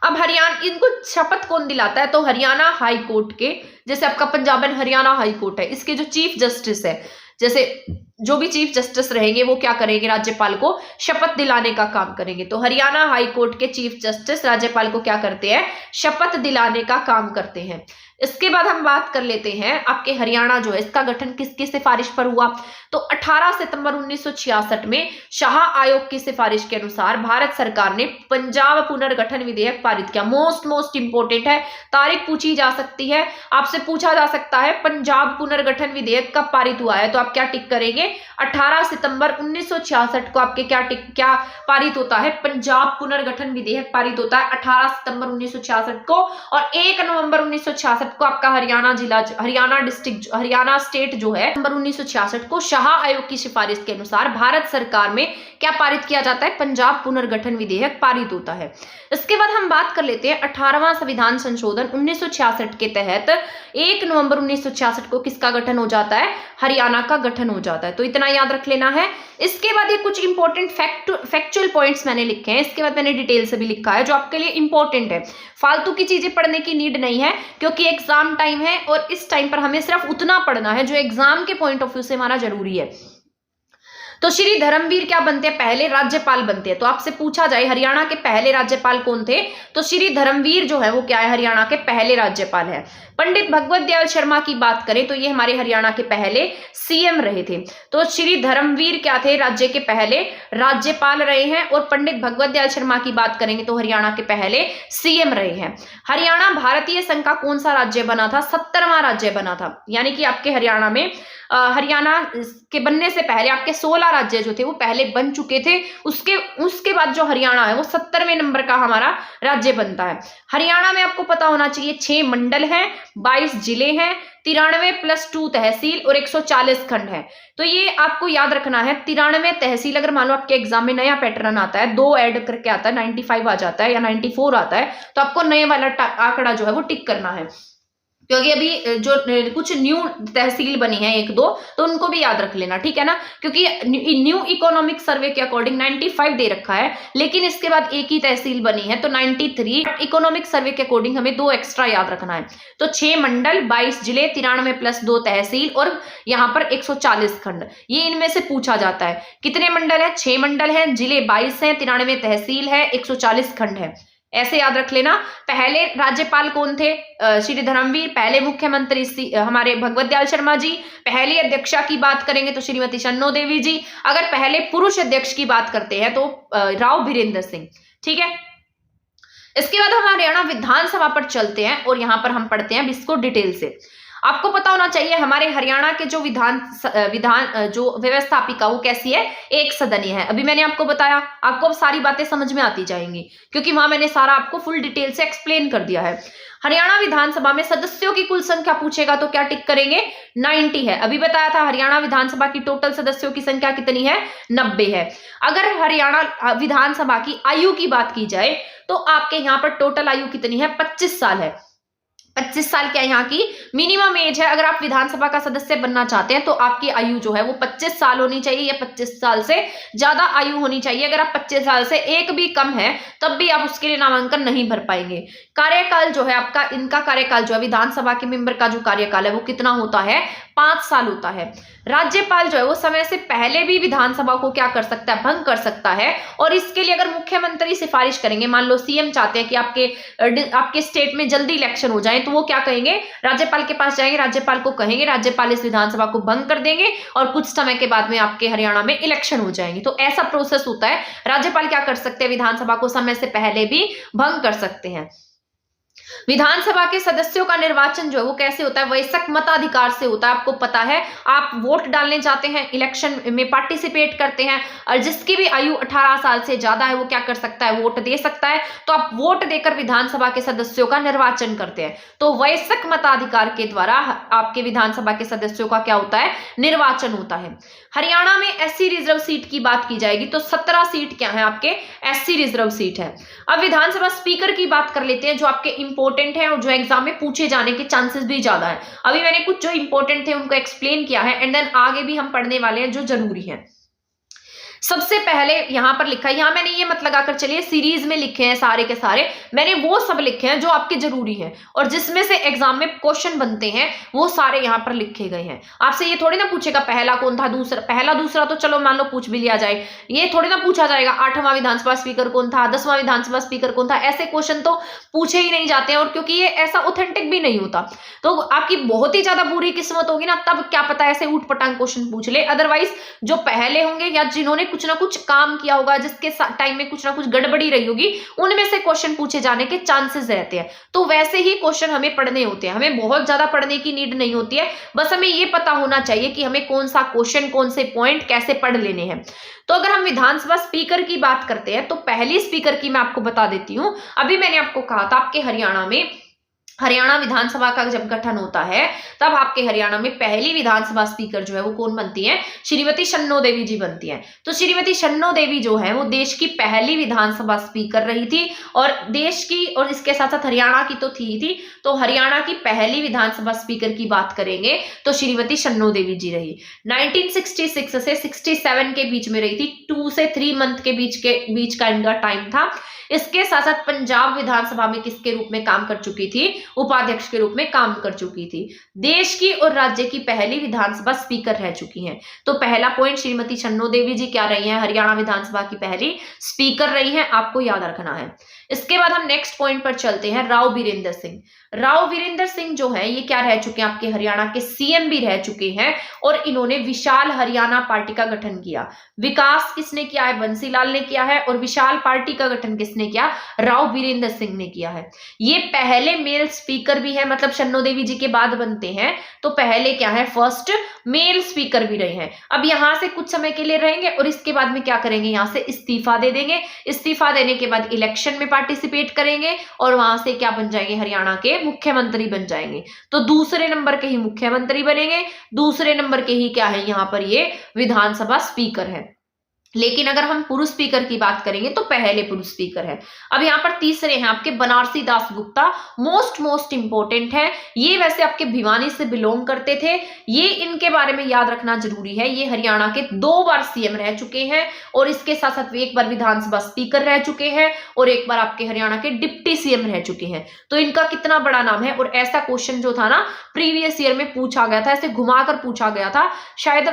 अब हरियाणा, इनको शपथ कौन दिलाता है, तो हरियाणा हाई कोर्ट के, जैसे आपका Punjab and Haryana high court है, इसके जो चीफ जस्टिस है, जैसे जो भी चीफ जस्टिस रहेंगे वो क्या करेंगे, राज्यपाल को शपथ दिलाने का काम करेंगे। तो हरियाणा हाई कोर्ट के चीफ जस्टिस राज्यपाल को क्या करते हैं, शपथ दिलाने का काम करते हैं। इसके बाद हम बात कर लेते हैं आपके हरियाणा जो है इसका गठन किसकी सिफारिश पर हुआ, तो 18 सितंबर 1966 में शाह आयोग की सिफारिश के अनुसार भारत सरकार ने पंजाब पुनर्गठन विधेयक पारित किया। मोस्ट इंपोर्टेंट है, तारीख पूछी जा सकती है, आपसे पूछा जा सकता है पंजाब पुनर्गठन विधेयक कब पारित हुआ है, तो आप क्या टिक करेंगे, 18 सितंबर 1966 को आपके क्या पारित होता है, पंजाब पुनर्गठन विधेयक पारित होता है 18 सितंबर 1966 को। और 1 नवंबर 1966 को आपका हरियाणा स्टेट जो है नवंबर 1966 को शाह आयोग की सिफारिश के अनुसार भारत सरकार में क्या पारित किया जाता है, पंजाब पुनर्गठन विधेयक पारित होता है। इसके बाद हम बात कर लेते हैं 18वां संविधान संशोधन 1966 के तहत 1 नवंबर 1966 को किसका गठन हो जाता है, हरियाणा का गठन हो जाता है। तो इतना याद रख लेना है। इसके बाद ये कुछ इंपॉर्टेंट फैक्चुअल पॉइंट्स मैंने लिखे हैं, इसके बाद मैंने डिटेल से भी लिखा है जो आपके लिए इंपॉर्टेंट है। फालतू की चीजें पढ़ने की नीड नहीं है क्योंकि एग्जाम टाइम है और इस टाइम पर हमें सिर्फ उतना पढ़ना है जो एग्जाम के पॉइंट ऑफ व्यू से हमारा जरूरी है। तो श्री धर्मवीर क्या बनते हैं, पहले राज्यपाल बनते हैं। तो आपसे पूछा जाए हरियाणा के पहले राज्यपाल कौन थे, तो श्री धर्मवीर जो है वो क्या है, हरियाणा के पहले राज्यपाल है। पंडित भगवत दयाल शर्मा की बात करें तो ये हमारे हरियाणा के पहले सीएम रहे थे। तो श्री धर्मवीर क्या थे, राज्य के पहले राज्यपाल रहे हैं। और पंडित भगवत दयाल शर्मा की बात करेंगे तो हरियाणा के पहले सीएम रहे हैं। हरियाणा भारतीय संघ का कौन सा राज्य बना था, 70वां राज्य बना था। यानी कि आपके हरियाणा में हरियाणा के बनने से पहले आपके 16 राज्य जो थे वो पहले बन चुके थे। उसके बाद जो हरियाणा है वो 70वें नंबर का हमारा राज्य बनता है। हरियाणा में आपको पता होना चाहिए 6 मंडल हैं, 22 जिले हैं, 93 + 2 तहसील और 140 खंड है। तो ये आपको याद रखना है, 93 तहसील। अगर मान लो आपके एग्जाम में नया पैटर्न आता है, 2 ऐड करके आता है, 95 आ जाता है या 94 आता है, तो आपको नए वाला आंकड़ा जो है वो टिक करना है। क्योंकि अभी जो कुछ न्यू तहसील बनी है 1-2, तो उनको भी याद रख लेना, ठीक है ना। क्योंकि न्यू इकोनॉमिक सर्वे के अकॉर्डिंग 95 दे रखा है, लेकिन इसके बाद एक ही तहसील बनी है तो 93। इकोनॉमिक सर्वे के अकॉर्डिंग हमें 2 एक्स्ट्रा याद रखना है। तो 6 मंडल, 22 जिले, 93 + 2 तहसील और यहाँ पर 140 खंड, ये इनमें से पूछा जाता है। कितने मंडल है, 6 मंडल है, जिले 22 है, 93 तहसील है, 140 खंड है, ऐसे याद रख लेना। पहले राज्यपाल कौन थे, श्री धर्मवीर। पहले मुख्यमंत्री हमारे भगवत दयाल शर्मा जी। पहली अध्यक्षा की बात करेंगे तो श्रीमती शन्नो देवी जी। अगर पहले पुरुष अध्यक्ष की बात करते हैं तो राव बीरेंद्र सिंह, ठीक है। इसके बाद हम हरियाणा विधानसभा पर चलते हैं और यहाँ पर हम पढ़ते हैं इसको डिटेल से। आपको पता होना चाहिए हमारे हरियाणा के जो विधान जो व्यवस्थापिका वो कैसी है, एक सदनीय है। अभी मैंने आपको बताया, आपको अब सारी बातें समझ में आती जाएंगी क्योंकि वहां मैंने सारा आपको फुल डिटेल से एक्सप्लेन कर दिया है। हरियाणा विधानसभा में सदस्यों की कुल संख्या पूछेगा तो क्या टिक करेंगे, 90 है। अभी बताया था हरियाणा विधानसभा की टोटल सदस्यों की संख्या कितनी है, 90 है। अगर हरियाणा विधानसभा की आयु की बात की जाए तो आपके यहाँ पर टोटल आयु कितनी है, 25 साल है। 25 साल क्या यहाँ की मिनिमम एज है। अगर आप विधानसभा का सदस्य बनना चाहते हैं तो आपकी आयु जो है वो 25 साल होनी चाहिए या 25 साल से ज्यादा आयु होनी चाहिए। अगर आप 25 साल से एक भी कम है तब भी आप उसके लिए नामांकन नहीं भर पाएंगे। कार्यकाल जो है आपका, इनका कार्यकाल जो है विधानसभा के मेंबर का जो कार्यकाल है वो कितना होता है, 5 साल होता है। राज्यपाल जो है वो समय से पहले भी विधानसभा को क्या कर सकता है, भंग कर सकता है। और इसके लिए अगर मुख्यमंत्री सिफारिश करेंगे, मान लो सीएम चाहते हैं कि आपके स्टेट में जल्दी इलेक्शन हो जाए, तो वो क्या कहेंगे, राज्यपाल के पास जाएंगे, राज्यपाल को कहेंगे, राज्यपाल इस विधानसभा को भंग कर देंगे और कुछ समय के बाद में आपके हरियाणा में इलेक्शन हो जाएंगे। तो ऐसा प्रोसेस होता है। राज्यपाल क्या कर सकते हैं, विधानसभा को समय से पहले भी भंग कर सकते हैं। विधानसभा के सदस्यों का निर्वाचन जो है वो कैसे होता है, वयस्क मताधिकार से होता है। आपको पता है, आप वोट डालने जाते हैं, इलेक्शन में पार्टिसिपेट करते हैं और जिसकी भी आयु 18 साल से ज्यादा है वो क्या कर सकता है, वोट दे सकता है। तो आप वोट देकर विधानसभा के सदस्यों का निर्वाचन करते हैं। तो वयस्क मताधिकार के द्वारा आपके विधानसभा के सदस्यों का क्या होता है, निर्वाचन होता है। हरियाणा में एससी रिजर्व सीट की बात की जाएगी तो 17 सीट क्या है आपके, एससी रिजर्व सीट है। अब विधानसभा स्पीकर की बात कर लेते हैं जो आपके इंपॉर्टेंट है और जो एग्जाम में पूछे जाने के चांसेस भी ज्यादा है। अभी मैंने कुछ जो इंपॉर्टेंट थे उनको एक्सप्लेन किया है एंड देन आगे भी हम पढ़ने वाले हैं जो जरूरी है। सबसे पहले यहां पर लिखा है, यहां मैंने ये मत लगाकर चलिए सीरीज में लिखे हैं सारे के सारे, मैंने वो सब लिखे हैं जो आपके जरूरी हैं और जिसमें से एग्जाम में क्वेश्चन बनते हैं वो सारे यहां पर लिखे गए हैं। आपसे ये थोड़ी ना पूछेगा पहला कौन था, दूसरा, पहला दूसरा तो चलो मान लो पूछ भी लिया जाए, ये थोड़ी ना पूछा जाएगा 8वां विधानसभा स्पीकर कौन था, 10वां विधानसभा स्पीकर कौन था, ऐसे क्वेश्चन तो पूछे ही नहीं जाते हैं। और क्योंकि ये ऐसा ऑथेंटिक भी नहीं होता, तो आपकी बहुत ही ज्यादा बुरी किस्मत होगी ना, तब क्या पता ऐसे ऊट पटांग क्वेश्चन पूछ ले। अदरवाइज जो पहले होंगे या जिन्होंने कुछ ना कुछ काम किया होगा, जिसके टाइम में कुछ ना कुछ गड़बड़ी रही होगी, उनमें से क्वेश्चन पूछे जाने के चांसेस रहते हैं। तो वैसे ही क्वेश्चन हमें पढ़ने होते हैं, हमें बहुत ज्यादा पढ़ने की नीड नहीं होती है, बस हमें ये पता होना चाहिए कि हमें कौन सा क्वेश्चन, कौन से पॉइंट कैसे पढ़ लेने हैं। तो अगर हम विधानसभा स्पीकर की बात करते हैं तो पहली स्पीकर की मैं आपको बता देती हूं। अभी मैंने आपको कहा था आपके हरियाणा विधानसभा का जब गठन होता है तब आपके हरियाणा में पहली विधानसभा स्पीकर जो है वो कौन बनती है, श्रीमती शन्नो देवी जी बनती हैं। तो श्रीमती शन्नो देवी जो है वो देश की पहली विधानसभा स्पीकर रही थी और देश की, और इसके साथ साथ हरियाणा की तो थी, तो हरियाणा की पहली विधानसभा स्पीकर की बात करेंगे तो श्रीमती शन्नो देवी जी रही। 1966 से 67 के बीच में रही थी, 2 से 3 मंथ के बीच का इनका टाइम था। इसके साथ साथ पंजाब विधानसभा में किसके रूप में काम कर चुकी थी, उपाध्यक्ष के रूप में काम कर चुकी थी। देश की और राज्य की पहली विधानसभा स्पीकर रह चुकी हैं। तो पहला पॉइंट, श्रीमती छन्नो देवी जी क्या रही हैं, हरियाणा विधानसभा की पहली स्पीकर रही हैं, आपको याद रखना है। इसके बाद हम नेक्स्ट पॉइंट पर चलते हैं, राव वीरेंद्र सिंह। राव वीरेंद्र सिंह जो है ये क्या रह चुके हैं, आपके हरियाणा के सीएम भी रह चुके हैं और इन्होंने विशाल हरियाणा पार्टी का गठन किया। विकास किसने किया है, बंसीलाल ने किया है, और विशाल पार्टी का गठन किसने किया, राव वीरेंद्र सिंह ने किया है। ये पहले मेल स्पीकर भी है, मतलब छन्नो देवी जी के बाद बनते हैं तो पहले क्या है, फर्स्ट मेल स्पीकर भी रहे हैं। अब यहां से कुछ समय के लिए रहेंगे और इसके बाद में क्या करेंगे, यहां से इस्तीफा दे देंगे। इस्तीफा देने के बाद इलेक्शन में पार्टिसिपेट करेंगे और वहां से क्या बन जाएंगे, हरियाणा के मुख्यमंत्री बन जाएंगे। तो दूसरे नंबर के ही मुख्यमंत्री बनेंगे, दूसरे नंबर के ही क्या है, यहां पर ये विधानसभा स्पीकर है। लेकिन अगर हम पुरुष स्पीकर की बात करेंगे तो पहले पुरुष स्पीकर है। अब यहाँ पर तीसरे हैं आपके बनारसी दास गुप्ता, मोस्ट इंपोर्टेंट है ये। वैसे आपके भिवानी से बिलोंग करते थे, ये इनके बारे में याद रखना जरूरी है। ये हरियाणा के 2 बार सीएम रह चुके हैं और इसके साथ साथ एक बार विधानसभा स्पीकर रह चुके हैं और एक बार आपके हरियाणा के डिप्टी सीएम रह चुके हैं। तो इनका कितना बड़ा नाम है। और ऐसा क्वेश्चन जो था ना प्रीवियस ईयर में पूछा गया था, ऐसे घुमाकर पूछा गया था, शायद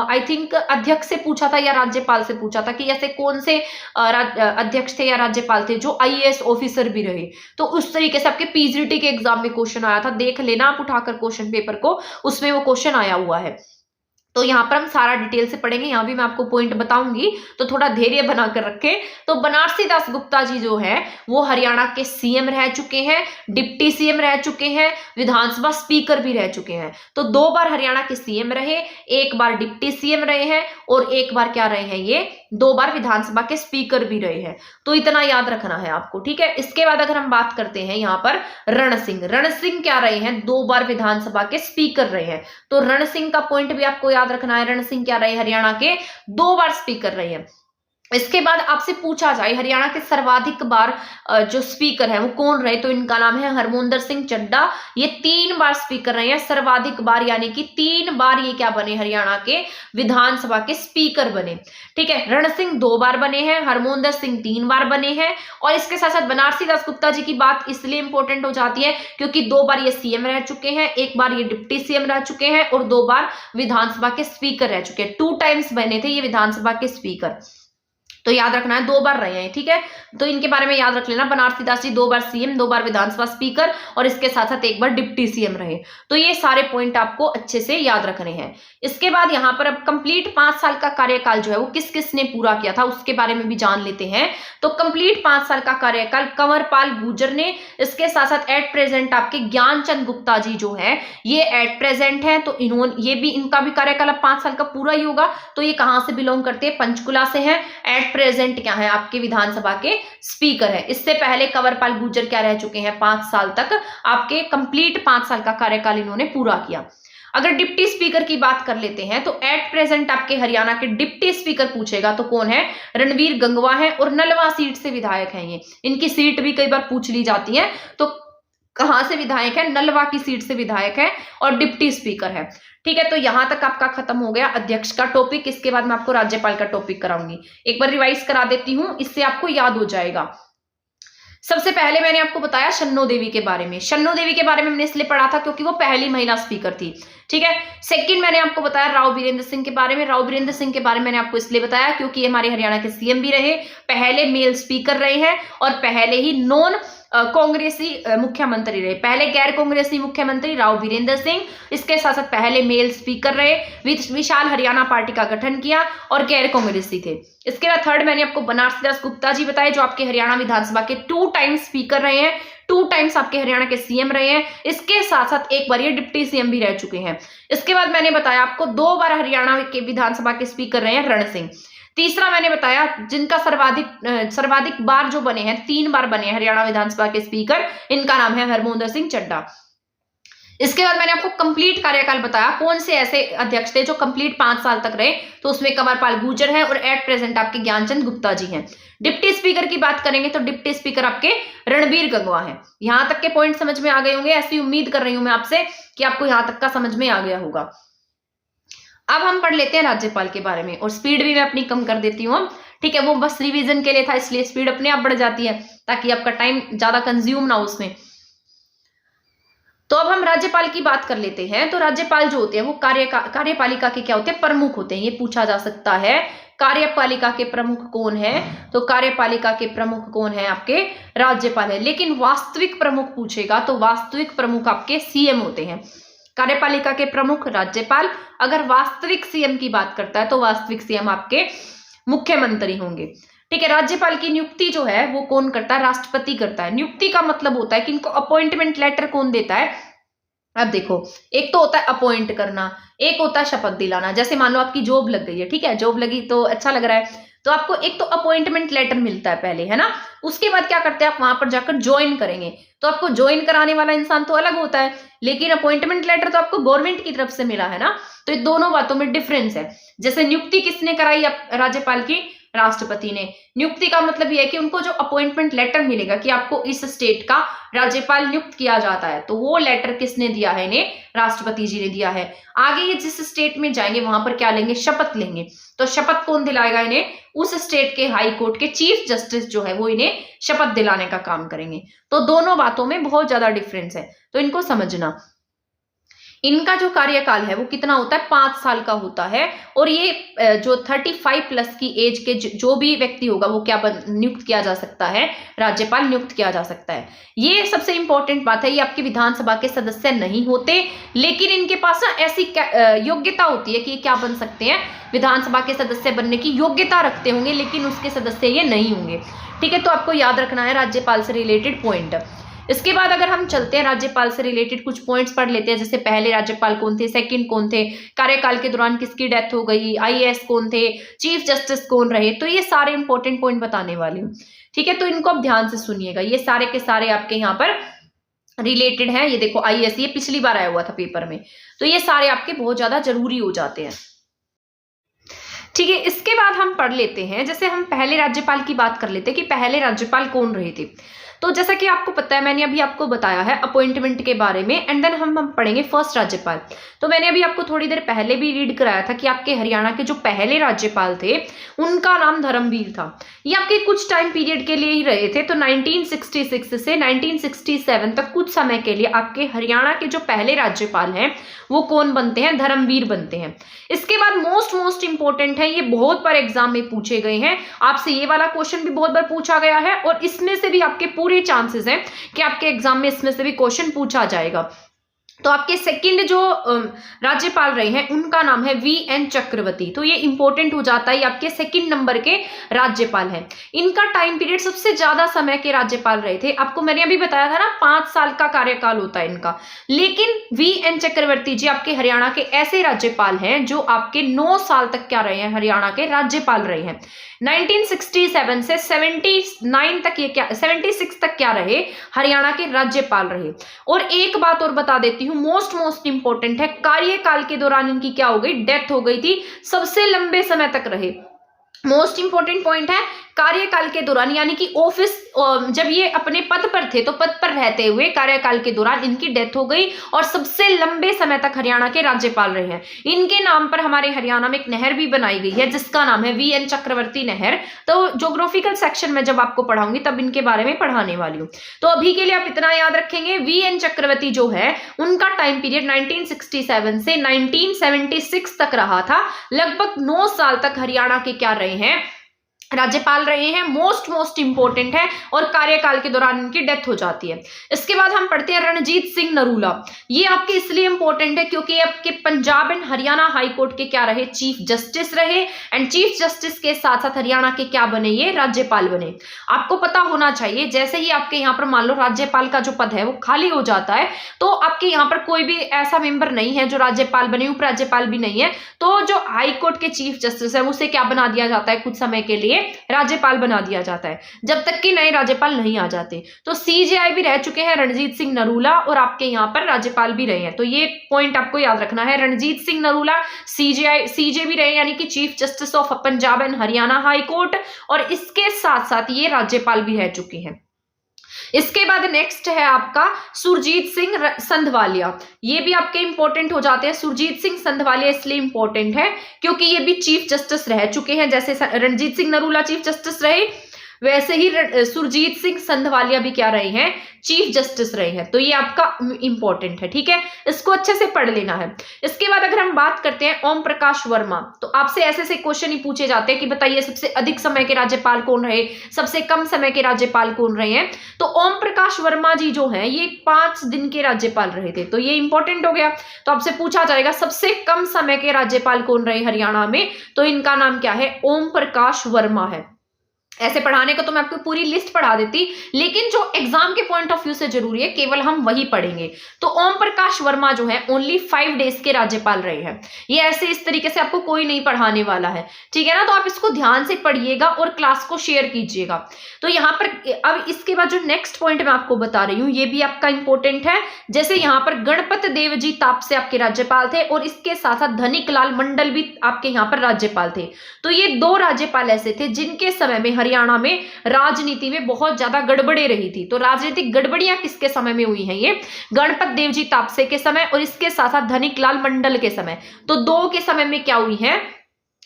आई थिंक अध्यक्ष से पूछा था या राज्यपाल पूछा था कि ऐसे कौन से अध्यक्ष थे या राज्यपाल थे जो आईएएस ऑफिसर भी रहे। तो उस तरीके से आपके पीजीटी के एग्जाम में क्वेश्चन आया था, देख लेना आप उठाकर क्वेश्चन पेपर को, उसमें वो क्वेश्चन आया हुआ है। तो यहाँ पर हम सारा डिटेल से पढ़ेंगे, यहाँ भी मैं आपको पॉइंट बताऊंगी तो थोड़ा धैर्य बनाकर रखें। तो बनारसी दास गुप्ता जी जो है वो हरियाणा के सीएम रह चुके हैं, डिप्टी सीएम रह चुके हैं, विधानसभा स्पीकर भी रह चुके हैं। तो 2 बार हरियाणा के सीएम रहे, एक बार डिप्टी सीएम रहे हैं और एक बार क्या रहे हैं, ये 2 बार विधानसभा के स्पीकर भी रहे हैं। तो इतना याद रखना है आपको, ठीक है। इसके बाद अगर हम बात करते हैं यहाँ पर रण सिंह, रण सिंह क्या रहे हैं, 2 बार विधानसभा के स्पीकर रहे हैं। तो रण सिंह का पॉइंट भी आपको याद रखना है। रण सिंह क्या रहे, हरियाणा के 2 बार स्पीकर रहे हैं। इसके बाद आपसे पूछा जाए हरियाणा के सर्वाधिक बार जो स्पीकर है वो कौन रहे, तो इनका नाम है हरमोंदर सिंह चड्डा। ये 3 बार स्पीकर रहे हैं, सर्वाधिक बार, यानी कि 3 बार ये क्या बने, हरियाणा के विधानसभा के स्पीकर बने, ठीक है। रण सिंह 2 बार बने हैं, हरमोंदर सिंह 3 बार बने हैं। और इसके साथ साथ बनारसी दास गुप्ता जी की बात इसलिए इंपॉर्टेंट हो जाती है क्योंकि 2 बार ये सीएम रह चुके हैं, एक बार ये डिप्टी सीएम रह चुके हैं और 2 बार विधानसभा के स्पीकर रह चुके हैं। 2 टाइम्स बने थे ये विधानसभा के स्पीकर। तो याद रखना है 2 बार रहे हैं, ठीक है। तो इनके बारे में याद रख लेना, बनारसी दास जी 2 बार सीएम, 2 बार विधानसभा स्पीकर और इसके साथ साथ एक बार डिप्टी सीएम रहे। तो ये सारे पॉइंट आपको अच्छे से याद रखने हैं। इसके बाद यहाँ पर अब कंप्लीट 5 साल का कार्यकाल जो है वो किस किस ने पूरा किया था उसके बारे में भी जान लेते हैं। तो कंप्लीट 5 साल का कार्यकाल कंवरपाल गुर्जर ने, इसके साथ साथ एट प्रेजेंट आपके ज्ञानचंद गुप्ता जी जो है ये एट प्रेजेंट है। तो इन्होंने ये भी, इनका भी कार्यकाल अब 5 साल का पूरा ही होगा। तो ये कहां से बिलोंग करते हैं, पंचकुला से है। एट प्रेजेंट क्या है, आपके विधानसभा के स्पीकर है। इससे पहले कंवरपाल गुर्जर क्या रह चुके हैं, 5 साल तक, आपके कंप्लीट 5 साल का कार्यकाल इन्होंने पूरा किया। अगर डिप्टी स्पीकर की बात कर लेते हैं तो एट प्रेजेंट आपके हरियाणा के डिप्टी स्पीकर पूछेगा तो कौन है, रणवीर गंगवा है और नलवा सीट से विधायक हैं ये। इनकी सीट भी कई बार पूछ ली जाती है, तो कहां से विधायक है, नलवा की सीट से विधायक है और डिप्टी स्पीकर है, ठीक है। तो यहां तक आपका खत्म हो गया अध्यक्ष का टॉपिक। इसके बाद मैं आपको राज्यपाल का टॉपिक कराऊंगी, एक बार रिवाइज करा देती हूं, इससे आपको याद हो जाएगा। सबसे पहले मैंने आपको बताया शन्नो देवी के बारे में। शन्नो देवी के बारे में मैंने इसलिए पढ़ा था क्योंकि वो पहली महिला स्पीकर थी, ठीक है। सेकंड मैंने आपको बताया राव वीरेंद्र सिंह के बारे में। राव वीरेंद्र सिंह के बारे में मैंने आपको इसलिए बताया क्योंकि हमारे हरियाणा के सीएम भी रहे, पहले मेल स्पीकर रहे हैं और पहले ही नॉन कांग्रेसी मुख्यमंत्री रहे। पहले गैर कांग्रेसी मुख्यमंत्री राव वीरेंद्र सिंह, इसके साथ साथ पहले मेल स्पीकर रहे, विशाल हरियाणा पार्टी का गठन किया और गैर कांग्रेसी थे। इसके बाद थर्ड मैंने आपको बनारसी दास गुप्ता जी बताए जो आपके हरियाणा विधानसभा के 2 टाइम्स स्पीकर रहे हैं, 2 टाइम्स आपके हरियाणा के सीएम रहे हैं। इसके साथ साथ एक बार ये डिप्टी सीएम भी रह चुके हैं। इसके बाद मैंने बताया आपको 2 बार हरियाणा के विधानसभा के स्पीकर रहे हैं रण सिंह। तीसरा मैंने बताया जिनका सर्वाधिक बार जो बने हैं, 3 बार बने हैं हरियाणा विधानसभा के स्पीकर, इनका नाम है हरमोंदर सिंह चड्डा। इसके बाद मैंने आपको कंप्लीट कार्यकाल बताया, कौन से ऐसे अध्यक्ष थे जो कंप्लीट 5 साल तक रहे, तो उसमें कंवरपाल गुर्जर है और एट प्रेजेंट आपके ज्ञानचंद गुप्ता जी हैं। डिप्टी स्पीकर की बात करेंगे तो डिप्टी स्पीकर आपके रणवीर गंगवा है। यहां तक के पॉइंट समझ में आ गए होंगे, ऐसी उम्मीद कर रही हूं मैं आपसे कि आपको यहां तक का समझ में आ गया होगा। अब हम पढ़ लेते हैं राज्यपाल के बारे में और स्पीड भी मैं अपनी कम कर देती हूँ, ठीक है। वो बस रिवीजन के लिए था, इसलिए स्पीड अपने आप बढ़ जाती है ताकि आपका टाइम ज्यादा कंज्यूम ना हो उसमें। तो अब हम राज्यपाल की बात कर लेते हैं। तो राज्यपाल जो होते हैं वो कार्यपालिका के क्या होते हैं, प्रमुख होते हैं। ये पूछा जा सकता है, कार्यपालिका के प्रमुख कौन है? तो कार्यपालिका के प्रमुख कौन है? आपके राज्यपाल है। लेकिन वास्तविक प्रमुख पूछेगा तो वास्तविक प्रमुख आपके सीएम होते हैं। कार्यपालिका के प्रमुख राज्यपाल, अगर वास्तविक सीएम की बात करता है तो वास्तविक सीएम आपके मुख्यमंत्री होंगे। ठीक है। राज्यपाल की नियुक्ति जो है वो कौन करता है? राष्ट्रपति करता है। नियुक्ति का मतलब होता है कि इनको अपॉइंटमेंट लेटर कौन देता है? अब देखो, एक तो होता है अपॉइंट करना, एक होता है शपथ दिलाना। जैसे मान लो आपकी जॉब लग गई है, ठीक है, जॉब लगी तो अच्छा लग रहा है, तो आपको एक तो अपॉइंटमेंट लेटर मिलता है पहले, है ना। उसके बाद क्या करते हैं, आप वहां पर जाकर ज्वाइन करेंगे, तो आपको ज्वाइन कराने वाला इंसान तो अलग होता है, लेकिन अपॉइंटमेंट लेटर तो आपको गवर्नमेंट की तरफ से मिला है ना। तो ये दोनों बातों में डिफरेंस है। जैसे नियुक्ति किसने कराई राज्यपाल की? राष्ट्रपति ने। नियुक्ति का मतलब यह है कि उनको जो अपॉइंटमेंट लेटर मिलेगा कि आपको इस स्टेट का राज्यपाल नियुक्त किया जाता है, तो वो लेटर किसने दिया है? इन्हें राष्ट्रपति जी ने दिया है। आगे ये जिस स्टेट में जाएंगे वहां पर क्या लेंगे? शपथ लेंगे। तो शपथ कौन दिलाएगा इन्हें? उस स्टेट के हाई कोर्ट के चीफ जस्टिस जो है वो इन्हें शपथ दिलाने का काम करेंगे। तो दोनों बातों में बहुत ज्यादा डिफरेंस है, तो इनको समझना। इनका जो कार्यकाल है वो कितना होता है? 5 साल का होता है। और ये जो 35 प्लस की एज के जो भी व्यक्ति होगा वो क्या नियुक्त किया जा सकता है? राज्यपाल नियुक्त किया जा सकता है। ये सबसे इंपॉर्टेंट बात है। ये आपकी विधानसभा के सदस्य नहीं होते, लेकिन इनके पास ना ऐसी योग्यता होती है कि ये क्या बन सकते हैं? विधानसभा के सदस्य बनने की योग्यता रखते होंगे, लेकिन उसके सदस्य ये नहीं होंगे। ठीक है, तो आपको याद रखना है राज्यपाल से रिलेटेड पॉइंट। इसके बाद अगर हम चलते हैं, राज्यपाल से रिलेटेड कुछ पॉइंट्स पढ़ लेते हैं। जैसे पहले राज्यपाल कौन थे, सेकंड कौन थे, कार्यकाल के दौरान किसकी डेथ हो गई, आईएएस कौन थे, चीफ जस्टिस कौन रहे। तो ये सारे इंपॉर्टेंट पॉइंट बताने वाले हूँ। ठीक है, तो इनको अब ध्यान से सुनिएगा। ये सारे के सारे आपके यहाँ पर रिलेटेड हैं। ये देखो आईएएस, ये पिछली बार आया हुआ था पेपर में, तो ये सारे आपके बहुत ज्यादा जरूरी हो जाते हैं। ठीक है, इसके बाद हम पढ़ लेते हैं, जैसे हम पहले राज्यपाल की बात कर लेते हैं कि पहले राज्यपाल कौन रहे थे। तो जैसा कि आपको पता है, मैंने अभी आपको बताया है अपॉइंटमेंट के बारे में, एंड देन हम पढ़ेंगे फर्स्ट राज्यपाल। तो मैंने अभी आपको थोड़ी देर पहले भी रीड कराया था कि आपके हरियाणा के जो पहले राज्यपाल थे उनका नाम धर्मवीर था। ये आपके कुछ टाइम पीरियड के लिए ही रहे थे। तो 1966 से 1967 तक कुछ समय के लिए आपके हरियाणा के जो पहले राज्यपाल हैं वो कौन बनते हैं? धर्मवीर बनते हैं। इसके बाद मोस्ट इंपॉर्टेंट है, ये बहुत बार एग्जाम में पूछे गए हैं, आपसे ये वाला क्वेश्चन भी बहुत बार पूछा गया है, और इसमें से भी आपके पूरे चांसेस हैं कि आपके एग्जाम में इसमें से भी क्वेश्चन पूछा जाएगा। तो आपके सेकंड जो राज्यपाल रहे हैं उनका नाम है वीएन चक्रवर्ती। तो ये इंपॉर्टेंट हो जाता है, आपके सेकंड नंबर के राज्यपाल हैं। इनका टाइम पीरियड सबसे ज्यादा समय के राज्यपाल रहे थे। आपको मैंने अभी बताया था ना, 5 साल का कार्यकाल होता है इनका। लेकिन वीएन चक्रवर्ती जी आपके हरियाणा के ऐसे राज्यपाल हैं जो आपके 9 साल तक क्या रहे हैं? हरियाणा के राज्यपाल रहे हैं। 1967 से 76 तक क्या रहे? हरियाणा के राज्यपाल रहे। और एक बात और बता देती हूँ, मोस्ट इंपॉर्टेंट है, कार्यकाल के दौरान इनकी क्या हो गई? डेथ हो गई थी। सबसे लंबे समय तक रहे। मोस्ट इंपॉर्टेंट पॉइंट है, कार्यकाल के दौरान, यानी कि ऑफिस जब ये अपने पद पर थे तो पद पर रहते हुए कार्यकाल के दौरान इनकी डेथ हो गई, और सबसे लंबे समय तक हरियाणा के राज्यपाल रहे हैं। इनके नाम पर हमारे हरियाणा में एक नहर भी बनाई गई है जिसका नाम है वीएन चक्रवर्ती नहर। तो ज्योग्राफिकल सेक्शन में जब आपको पढ़ाऊंगी तब इनके बारे में पढ़ाने वाली हूँ। तो अभी के लिए आप इतना याद रखेंगे, वीएन चक्रवर्ती जो है उनका टाइम पीरियड 1967 से 1976 तक रहा था। लगभग 9 साल तक हरियाणा के क्या रहे हैं? राज्यपाल रहे हैं। मोस्ट इंपॉर्टेंट है, और कार्यकाल के दौरान इनकी डेथ हो जाती है। इसके बाद हम पढ़ते हैं रणजीत सिंह नरूला। ये आपके इसलिए इंपॉर्टेंट है क्योंकि आपके Punjab and Haryana high court के क्या रहे? चीफ जस्टिस रहे। एंड चीफ जस्टिस के साथ साथ हरियाणा के क्या बने? ये राज्यपाल बने। आपको पता होना चाहिए, जैसे ही आपके यहाँ पर मान लो राज्यपाल का जो पद है वो खाली हो जाता है, तो आपके यहाँ पर कोई भी ऐसा मेंबर नहीं है जो राज्यपाल बने, उपराज्यपाल भी नहीं है, तो जो हाई कोर्ट के चीफ जस्टिस है उसे क्या बना दिया जाता है? कुछ समय के लिए राज्यपाल बना दिया जाता है, जब तक कि नए राज्यपाल नहीं आ जाते। तो सीजेआई भी रह चुके हैं रणजीत सिंह नरूला, और आपके यहाँ पर राज्यपाल भी रहे हैं। तो ये पॉइंट आपको याद रखना है, रणजीत सिंह नरूला सीजे भी रहे, यानी कि chief justice of Punjab and Haryana high court, और इसके साथ साथ ये राज्यपाल भी रह चुके हैं। इसके बाद नेक्स्ट है आपका सुरजीत सिंह संधवालिया। ये भी आपके इंपॉर्टेंट हो जाते हैं। सुरजीत सिंह संधवालिया इसलिए इंपॉर्टेंट है क्योंकि ये भी चीफ जस्टिस रह चुके हैं, जैसे रणजीत सिंह नरूला चीफ जस्टिस रहे, वैसे ही सुरजीत सिंह संधवालिया भी क्या रहे हैं, चीफ जस्टिस रहे हैं। तो ये आपका इंपॉर्टेंट है, ठीक है, इसको अच्छे से पढ़ लेना है। इसके बाद अगर हम बात करते हैं ओम प्रकाश वर्मा, तो आपसे ऐसे ऐसे क्वेश्चन ही पूछे जाते हैं कि बताइए सबसे अधिक समय के राज्यपाल कौन रहे, सबसे कम समय के राज्यपाल कौन रहे हैं। तो ओम प्रकाश वर्मा जी जो है ये 5 दिन के राज्यपाल रहे थे, तो ये इंपॉर्टेंट हो गया। तो आपसे पूछा जाएगा सबसे कम समय के राज्यपाल कौन रहे हरियाणा में, तो इनका नाम क्या है, ओम प्रकाश वर्मा है। ऐसे पढ़ाने को तो मैं आपको पूरी लिस्ट पढ़ा देती, लेकिन जो एग्जाम के पॉइंट ऑफ व्यू से जरूरी है केवल हम वही पढ़ेंगे। तो ओम प्रकाश वर्मा जो है ओनली 5 डेज के राज्यपाल रहे हैं। ये ऐसे इस तरीके से आपको कोई नहीं पढ़ाने वाला है, ठीक है ना। तो आप इसको ध्यान से पढ़िएगा और क्लास को शेयर कीजिएगा। तो यहाँ पर अब इसके बाद जो नेक्स्ट पॉइंट मैं आपको बता रही हूँ ये भी आपका इंपॉर्टेंट है। जैसे यहाँ पर गणपत देव जी तापसे आपके राज्यपाल थे और इसके साथ साथ धनिक लाल मंडल भी आपके यहाँ पर राज्यपाल थे। तो ये 2 राज्यपाल ऐसे थे जिनके समय में हरियाणा में राजनीति में बहुत ज्यादा गड़बड़े रही थी। तो राजनीतिक गड़बड़ियां किसके समय में हुई हैं, ये गणपत देव जी तापसे के समय और इसके साथ साथ धनिक लाल मंडल के समय। तो 2 के समय में क्या हुई है,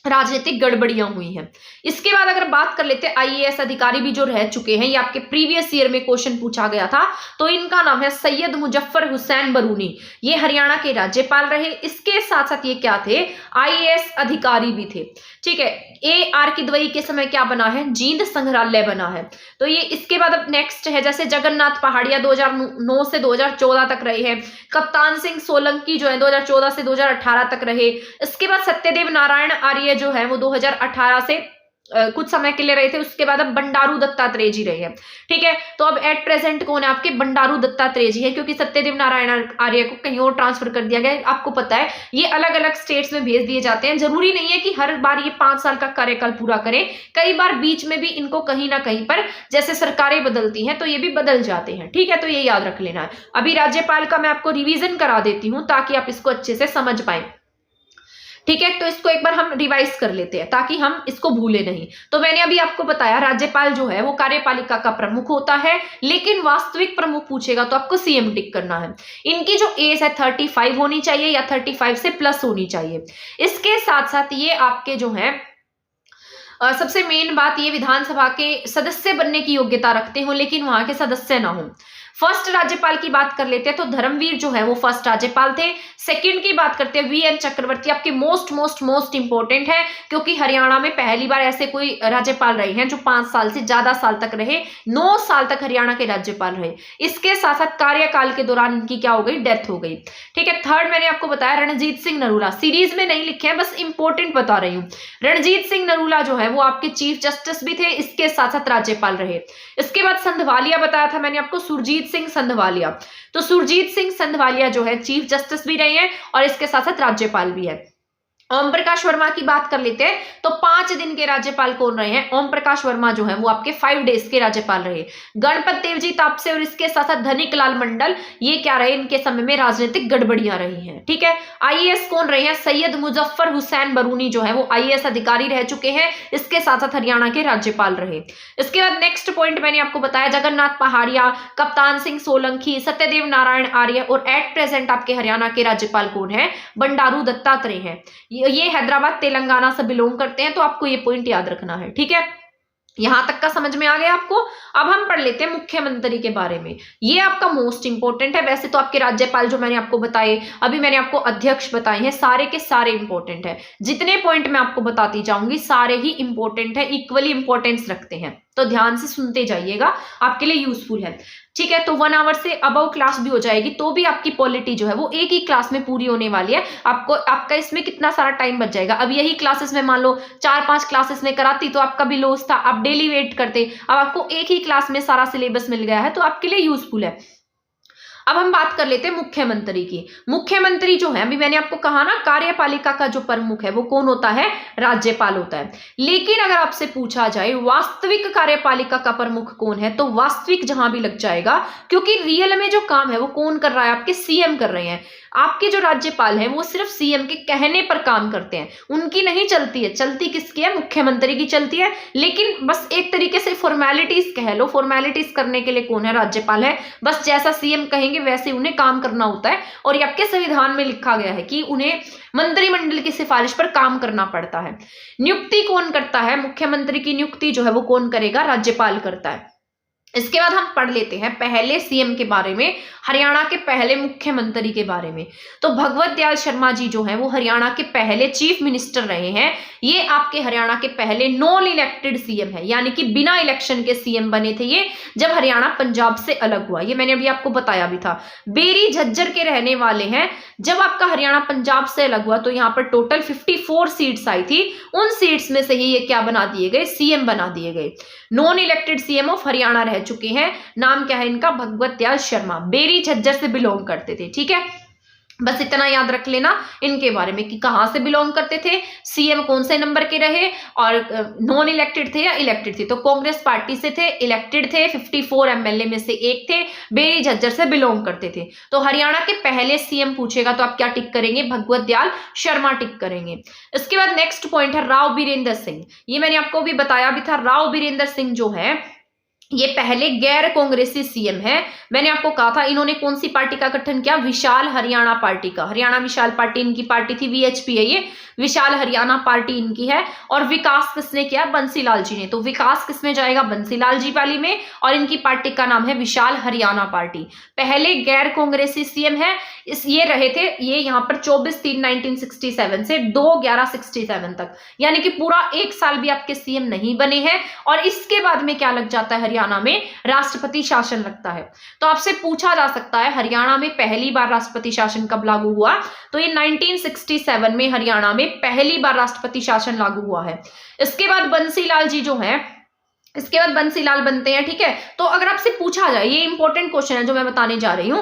राजनीतिक गड़बड़ियां हुई हैं। इसके बाद अगर बात कर लेते हैं आईएएस अधिकारी भी जो रह चुके हैं, ये आपके प्रीवियस ईयर में क्वेश्चन पूछा गया था। तो इनका नाम है सैयद मुजफ्फर हुसैन बरूनी, ये हरियाणा के राज्यपाल रहे। इसके साथ साथ ये क्या थे, आईएएस अधिकारी भी थे, ठीक है। AR किदवई के समय क्या बना है, जींद संग्रहालय बना है। तो ये इसके बाद अब नेक्स्ट है जैसे जगन्नाथ पहाड़िया 2009 से 2014 तक रहे हैं। कप्तान सिंह सोलंकी जो है 2014 से 2018 तक रहे। इसके बाद सत्यदेव नारायण आर्य जो है वो 2018 से कुछ समय के लिए रहे थे। उसके बाद अब बंडारू दत्तात्रेय जी रहे हैं, ठीक है। तो अब एट प्रेजेंट कौन है आपके, बंडारू दत्तात्रेय जी है, क्योंकि सत्यदेव नारायण आर्य को कहीं और ट्रांसफर कर दिया गया। आपको पता है ये अलग अलग स्टेट्स में भेज दिए जाते हैं, जरूरी नहीं है कि हर बार ये 5 साल का कार्यकाल पूरा करें। कई बार बीच में भी इनको कहीं ना कहीं पर जैसे सरकारें बदलती हैं तो ये भी बदल जाते हैं, ठीक है। तो ये याद रख लेना है। अभी राज्यपाल का मैं आपको रिविजन करा देती हूँ ताकि आप इसको अच्छे से समझ पाए, ठीक है। तो इसको एक बार हम रिवाइज कर लेते हैं ताकि हम इसको भूले नहीं। तो मैंने अभी आपको बताया राज्यपाल जो है वो कार्यपालिका का प्रमुख होता है, लेकिन वास्तविक प्रमुख पूछेगा तो आपको CM टिक करना है। इनकी जो एज है 35 होनी चाहिए या 35 से प्लस होनी चाहिए। इसके साथ साथ ये आपके जो है सबसे मेन बात, ये विधानसभा के सदस्य बनने की योग्यता रखते हो लेकिन वहां के सदस्य ना हो। फर्स्ट राज्यपाल की बात कर लेते हैं तो धर्मवीर जो है वो फर्स्ट राज्यपाल थे। सेकंड की बात करते हैं VN चक्रवर्ती, आपके मोस्ट इंपॉर्टेंट है क्योंकि हरियाणा में पहली बार ऐसे कोई राज्यपाल रहे हैं जो 5 साल से ज्यादा साल तक रहे, 9 साल तक हरियाणा के राज्यपाल रहे। इसके साथ साथ कार्यकाल के दौरान इनकी क्या हो गई, डेथ हो गई, ठीक है। थर्ड मैंने आपको बताया रणजीत सिंह नरूला, सीरीज में नहीं लिखे हैं, बस इंपॉर्टेंट बता रही हूँ। रणजीत सिंह नरूला जो है वो आपके चीफ जस्टिस भी थे, इसके साथ साथ राज्यपाल रहे। इसके बाद संधवालिया बताया था मैंने आपको, सुरजीत सिंह संधवालिया। तो सुरजीत सिंह संधवालिया जो है चीफ जस्टिस भी रहे हैं और इसके साथ साथ राज्यपाल भी है। ओम प्रकाश वर्मा की बात कर लेते हैं तो 5 दिन के राज्यपाल कौन रहे हैं, ओम प्रकाश वर्मा जो है वो आपके 5 डेज के राज्यपाल रहे। गणपत देव जी तापसे और इसके साथ साथ धनिक लाल मंडल, ये क्या रहे, इनके समय में राजनीतिक गड़बड़ियां रही हैं, ठीक है। आईएएस कौन रहे हैं, सैयद मुजफ्फर हुसैन बरूनी जो है वो आईएएस अधिकारी रह चुके हैं, इसके साथ साथ हरियाणा के राज्यपाल रहे। इसके बाद नेक्स्ट पॉइंट मैंने आपको बताया जगन्नाथ पहाड़िया, कप्तान सिंह सोलंकी, सत्यदेव नारायण आर्य और एट प्रेजेंट आपके हरियाणा के राज्यपाल कौन है, बंडारू दत्तात्रेय हैं। ये हैदराबाद तेलंगाना से बिलोंग करते हैं, तो आपको ये पॉइंट याद रखना है, ठीक है। यहां तक का समझ में आ गया आपको। अब हम पढ़ लेते हैं मुख्यमंत्री के बारे में, ये आपका मोस्ट इंपॉर्टेंट है। वैसे तो आपके राज्यपाल जो मैंने आपको बताए, अभी मैंने आपको अध्यक्ष बताए हैं, सारे के सारे इंपॉर्टेंट है। जितने पॉइंट मैं आपको बताती जाऊंगी सारे ही इंपॉर्टेंट है, इक्वली इंपॉर्टेंस रखते हैं, तो ध्यान से सुनते जाइएगा, आपके लिए यूजफुल है, ठीक है। तो 1 आवर से अबव क्लास भी हो जाएगी तो भी आपकी पॉलिटी जो है वो एक ही क्लास में पूरी होने वाली है। आपका इसमें कितना सारा टाइम बच जाएगा। अब यही क्लासेस में मान लो 4-5 क्लासेस में कराती तो आपका भी लॉस था, आप डेली वेट करते। अब आपको एक ही क्लास में सारा सिलेबस मिल गया है तो आपके लिए यूजफुल है। अब हम बात कर लेते हैं मुख्यमंत्री की। मुख्यमंत्री जो है, अभी मैंने आपको कहा ना कार्यपालिका का जो प्रमुख है वो कौन होता है, राज्यपाल होता है। लेकिन अगर आपसे पूछा जाए वास्तविक कार्यपालिका का प्रमुख कौन है, तो वास्तविक जहां भी लग जाएगा, क्योंकि रियल में जो काम है वो कौन कर रहा है, आपके CM कर रहे हैं। आपके जो राज्यपाल हैं वो सिर्फ सीएम के कहने पर काम करते हैं, उनकी नहीं चलती है, चलती किसकी है, मुख्यमंत्री की चलती है। लेकिन बस एक तरीके से फॉर्मेलिटीज कह लो, फॉर्मेलिटीज करने के लिए कौन है, राज्यपाल है। बस जैसा सीएम कहेंगे वैसे उन्हें काम करना होता है, और ये आपके संविधान में लिखा गया है कि उन्हें मंत्रिमंडल की सिफारिश पर काम करना पड़ता है। नियुक्ति कौन करता है, मुख्यमंत्री की नियुक्ति जो है वो कौन करेगा, राज्यपाल करता है। इसके बाद हम पढ़ लेते हैं पहले सीएम के बारे में, हरियाणा के पहले मुख्यमंत्री के बारे में। तो भगवत दयाल शर्मा जी जो हैं वो हरियाणा के पहले चीफ मिनिस्टर रहे हैं। ये आपके हरियाणा के पहले नॉन इलेक्टेड सीएम है, यानी कि बिना इलेक्शन के सीएम बने थे ये जब हरियाणा पंजाब से अलग हुआ। ये मैंने अभी आपको बताया भी था। बेरी झज्जर के रहने वाले हैं। जब आपका हरियाणा पंजाब से अलग हुआ तो यहाँ पर टोटल 54 सीट्स आई थी, उन सीट्स में से ही ये क्या बना दिए गए, सीएम बना दिए गए। Non elected CM of Haryana रह चुके हैं। नाम क्या है इनका, भगवत दयाल शर्मा, बेरी झज्जर से बिलोंग करते थे। ठीक है, बस इतना याद रख लेना इनके बारे में कि कहां से बिलोंग करते थे, सीएम कौन से नंबर के रहे, और नॉन इलेक्टेड थे या इलेक्टेड थे। तो कांग्रेस पार्टी से थे, इलेक्टेड थे, 54 एमएलए में से एक थे, बेरी झज्जर से बिलोंग करते थे। तो हरियाणा के पहले सीएम पूछेगा तो आप क्या टिक करेंगे, भगवत दयाल शर्मा टिक करेंगे। इसके बाद नेक्स्ट पॉइंट है राव बीरेंद्र सिंह। ये मैंने आपको भी बताया भी था, राव बीरेंद्र सिंह जो है ये पहले गैर कांग्रेसी सीएम है। मैंने आपको कहा था इन्होंने कौन सी पार्टी का गठन किया, विशाल हरियाणा पार्टी का। हरियाणा विशाल पार्टी इनकी पार्टी थी, वीएचपी है ये, विशाल हरियाणा पार्टी इनकी है। और विकास किसने किया, बंसीलाल जी ने। तो विकास किसमें जाएगा, बंसीलाल जी वाली में, और इनकी पार्टी का नाम है विशाल हरियाणा पार्टी। पहले गैर कांग्रेसी सीएम है, ये रहे थे ये यहाँ पर 24/3/1967 से 2/11/67 तक, यानी कि पूरा एक साल भी आपके सीएम नहीं बने हैं। और इसके बाद में क्या लग जाता है, हरियाणा में राष्ट्रपति शासन लगता है। तो आपसे पूछा जा सकता है हरियाणा में पहली बार राष्ट्रपति शासन कब लागू हुआ, तो ये 1967 में हरियाणा में पहली बार राष्ट्रपति शासन लागू हुआ है। इसके बाद बंसीलाल जी जो हैं, इसके बाद बंसीलाल बनते हैं। ठीक है, तो अगर आपसे पूछा जाए, ये इंपॉर्टेंट क्वेश्चन है जो मैं बताने जा रही हूं,